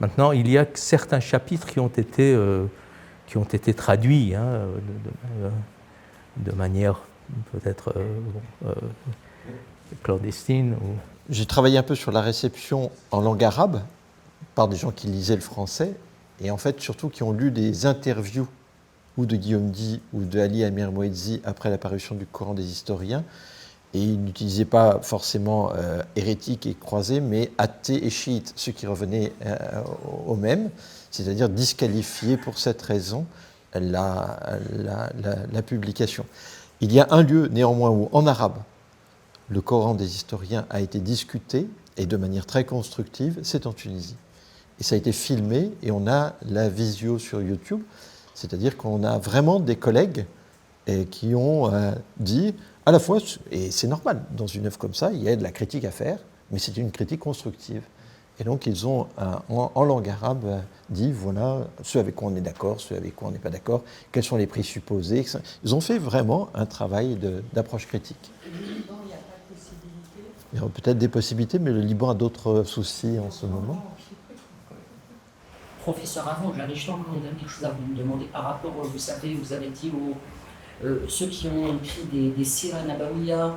Maintenant, il y a certains chapitres qui ont été traduits de manière peut-être clandestine. J'ai travaillé un peu sur la réception en langue arabe par des gens qui lisaient le français et en fait surtout qui ont lu des interviews ou de Guillaume Di ou de Ali Amir Moedzi après l'apparition du Coran des historiens. Et ils n'utilisaient pas forcément hérétiques et croisés, mais athées et chiites, ce qui revenait au même, c'est-à-dire disqualifier pour cette raison la publication. Il y a un lieu néanmoins où, en arabe, le Coran des historiens a été discuté, et de manière très constructive, c'est en Tunisie. Et ça a été filmé, et on a la visio sur YouTube, c'est-à-dire qu'on a vraiment des collègues qui ont dit, à la fois, et c'est normal, dans une œuvre comme ça, il y a de la critique à faire, mais c'est une critique constructive. Et donc ils ont, en langue arabe, dit, voilà, ce avec quoi on est d'accord, ce avec quoi on n'est pas d'accord, quels sont les présupposés. Ils ont fait vraiment un travail d'approche critique. Et le Liban, il n'y a pas de possibilité? Il y aura peut-être des possibilités, mais le Liban a d'autres soucis en ce moment. Professeur, avant, j'avais justement quelque chose à vous demander par rapport, vous savez, vous avez dit ceux qui ont écrit des Sira Nabawiya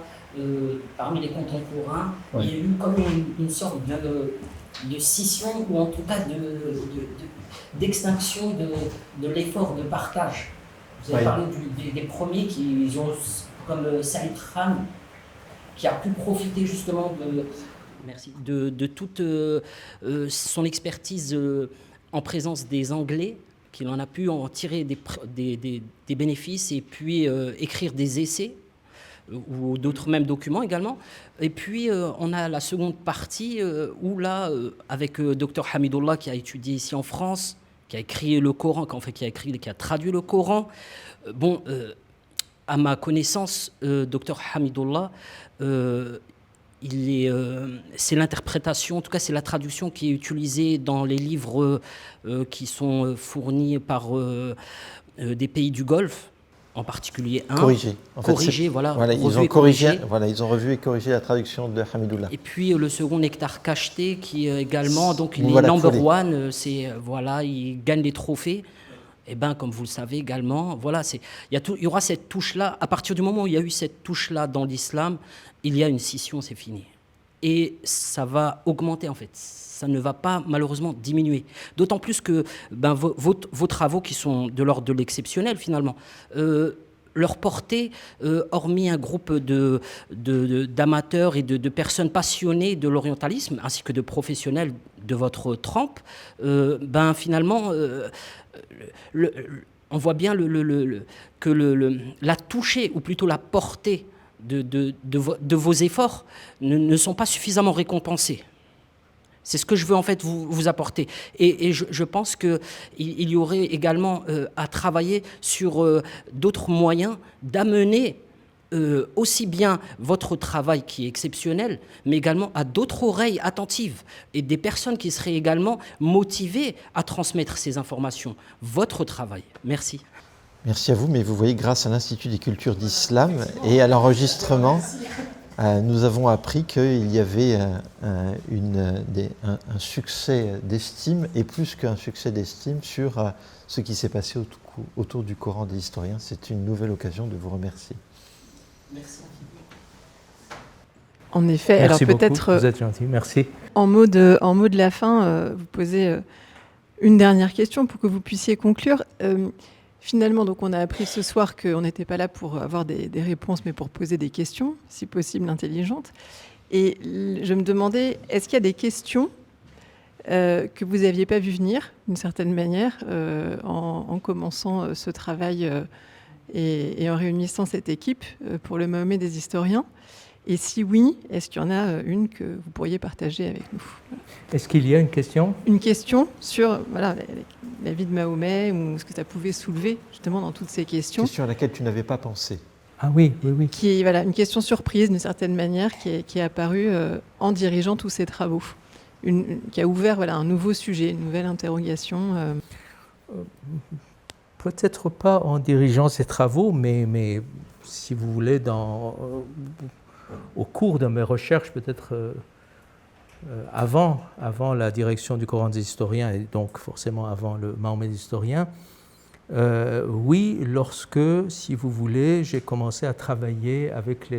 parmi les contemporains, Ouais. il y a eu comme une sorte de scission, ou en tout cas d'extinction de l'effort de partage. Vous avez Ouais. parlé des premiers qui ont, comme Saïd Khan, qui a pu profiter justement de toute son expertise en présence des Anglais, qu'il en a pu en tirer des bénéfices et puis écrire des essais ou d'autres mêmes documents également. Et puis on a la seconde partie où là, avec Dr Hamidullah qui a étudié ici en France, qui a écrit le Coran, qui a traduit le Coran. À ma connaissance, Dr Hamidullah, c'est l'interprétation, en tout cas c'est la traduction qui est utilisée dans les livres qui sont fournis par des pays du Golfe, en particulier un. Corrigé. En fait, Voilà, ils ont corrigé. Voilà, ils ont revu et corrigé la traduction de Hamidullah. Et puis le second, Nectar Cacheté, qui également, donc il est Voilà, number one, il gagne les trophées. Et bien, comme vous le savez également, voilà, il y aura cette touche-là. À partir du moment où il y a eu cette touche-là dans l'islam, il y a une scission, c'est fini. Et ça va augmenter, en fait. Ça ne va pas, malheureusement, diminuer. D'autant plus que vos travaux, qui sont de l'ordre de l'exceptionnel, finalement, leur portée, hormis un groupe d'amateurs et de personnes passionnées de l'orientalisme, ainsi que de professionnels de votre trempe, finalement, on voit bien que la touchée, ou plutôt la portée de vos efforts ne sont pas suffisamment récompensés. C'est ce que je veux en fait vous apporter. Et je pense qu'il y aurait également à travailler sur d'autres moyens d'amener aussi bien votre travail qui est exceptionnel, mais également à d'autres oreilles attentives et des personnes qui seraient également motivées à transmettre ces informations. Votre travail. Merci. Merci à vous, mais vous voyez, grâce à l'Institut des cultures d'islam et à l'enregistrement, nous avons appris qu'il y avait un succès d'estime, et plus qu'un succès d'estime, sur ce qui s'est passé autour du Coran des historiens. C'est une nouvelle occasion de vous remercier. Merci. En effet, Merci alors peut-être beaucoup, vous êtes gentil, merci. en mot de la fin, vous posez une dernière question pour que vous puissiez conclure. Finalement, donc, on a appris ce soir qu'on n'était pas là pour avoir des réponses, mais pour poser des questions, si possible intelligentes. Et je me demandais, est-ce qu'il y a des questions que vous n'aviez pas vu venir, d'une certaine manière, en commençant ce travail et en réunissant cette équipe pour le Mahomet des historiens? Et si oui, est-ce qu'il y en a une que vous pourriez partager avec nous? Est-ce qu'il y a une question? Une question sur la vie de Mahomet, ou ce que ça pouvait soulever justement dans toutes ces questions. Question à laquelle tu n'avais pas pensé. Ah oui. Qui est une question surprise d'une certaine manière, qui est apparue en dirigeant tous ces travaux, qui a ouvert un nouveau sujet, une nouvelle interrogation. Peut-être pas en dirigeant ces travaux, mais si vous voulez, au cours de mes recherches, peut-être avant la direction du Coran des historiens, et donc forcément avant le Mahomet des historiens, oui, lorsque, si vous voulez, j'ai commencé à travailler avec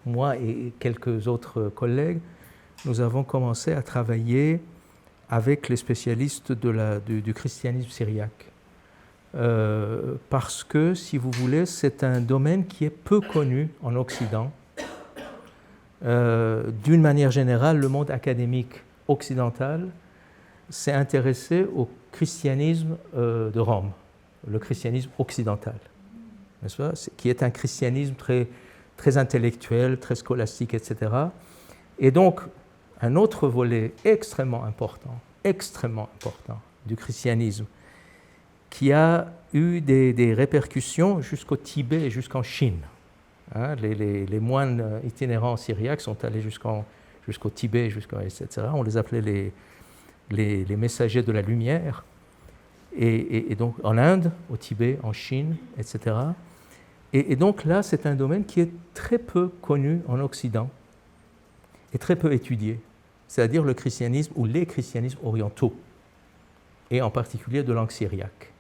moi et quelques autres collègues, nous avons commencé à travailler avec les spécialistes du christianisme syriaque. parce que, si vous voulez, c'est un domaine qui est peu connu en Occident. D'une manière générale, le monde académique occidental s'est intéressé au christianisme de Rome, le christianisme occidental, n'est-ce pas, qui est un christianisme très, très intellectuel, très scolastique, etc. Et donc, un autre volet extrêmement important du christianisme, qui a eu des répercussions jusqu'au Tibet et jusqu'en Chine. Hein, les moines itinérants syriaques sont allés jusqu'au Tibet, etc. On les appelait les messagers de la lumière. Et donc en Inde, au Tibet, en Chine, etc. Et donc là, c'est un domaine qui est très peu connu en Occident et très peu étudié, c'est-à-dire le christianisme ou les christianismes orientaux, et en particulier de langue syriaque,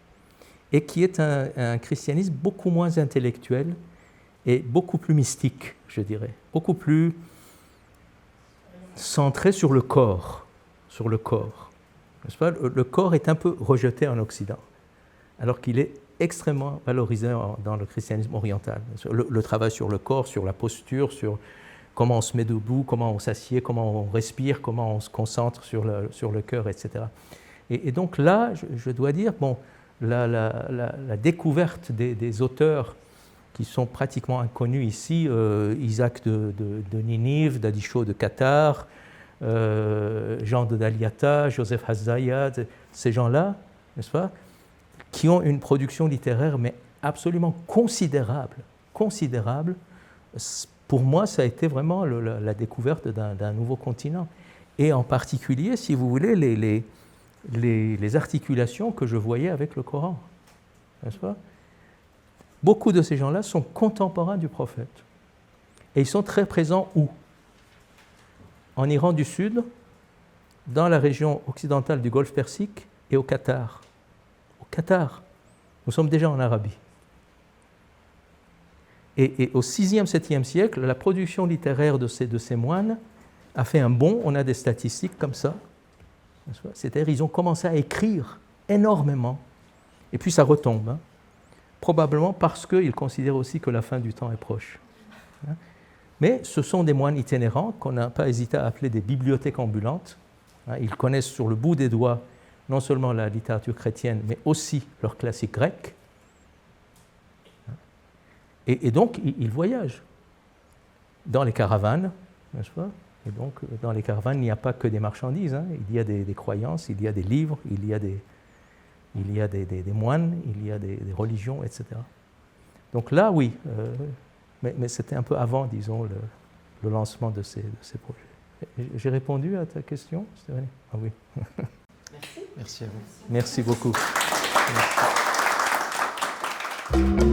et qui est un christianisme beaucoup moins intellectuel et beaucoup plus mystique, je dirais, beaucoup plus centré sur le corps, n'est-ce pas ? Le corps est un peu rejeté en Occident, alors qu'il est extrêmement valorisé dans le christianisme oriental. Le travail sur le corps, sur la posture, sur comment on se met debout, comment on s'assied, comment on respire, comment on se concentre sur le cœur, etc. Et donc là, je dois dire, bon, la découverte des auteurs qui sont pratiquement inconnus ici, Isaac de Ninive, Dadichot de Qatar, Jean de Daliata, Joseph Hazzayad, ces gens-là, n'est-ce pas, qui ont une production littéraire mais absolument considérable. Pour moi, ça a été vraiment la découverte d'un nouveau continent. Et en particulier, si vous voulez, les articulations que je voyais avec le Coran, n'est-ce pas ? Beaucoup de ces gens-là sont contemporains du prophète. Et ils sont très présents où ? En Iran du Sud, dans la région occidentale du Golfe Persique et au Qatar. Au Qatar, nous sommes déjà en Arabie. Et au 6e, 7e siècle, la production littéraire de ces moines a fait un bond. On a des statistiques comme ça. C'est-à-dire ils ont commencé à écrire énormément. Et puis ça retombe. Hein. Probablement parce qu'ils considèrent aussi que la fin du temps est proche. Mais ce sont des moines itinérants qu'on n'a pas hésité à appeler des bibliothèques ambulantes. Ils connaissent sur le bout des doigts non seulement la littérature chrétienne, mais aussi leurs classiques grecs. Et donc, ils voyagent dans les caravanes, n'est-ce pas ? Et donc, dans les caravanes, il n'y a pas que des marchandises. Hein. Il y a des croyances, il y a des livres, il y a des moines, il y a des religions, etc. Donc là, oui, mais c'était un peu avant, disons, le lancement de ces projets. J'ai répondu à ta question, Stéphanie ? Ah oui. Merci à vous. Merci beaucoup. Merci.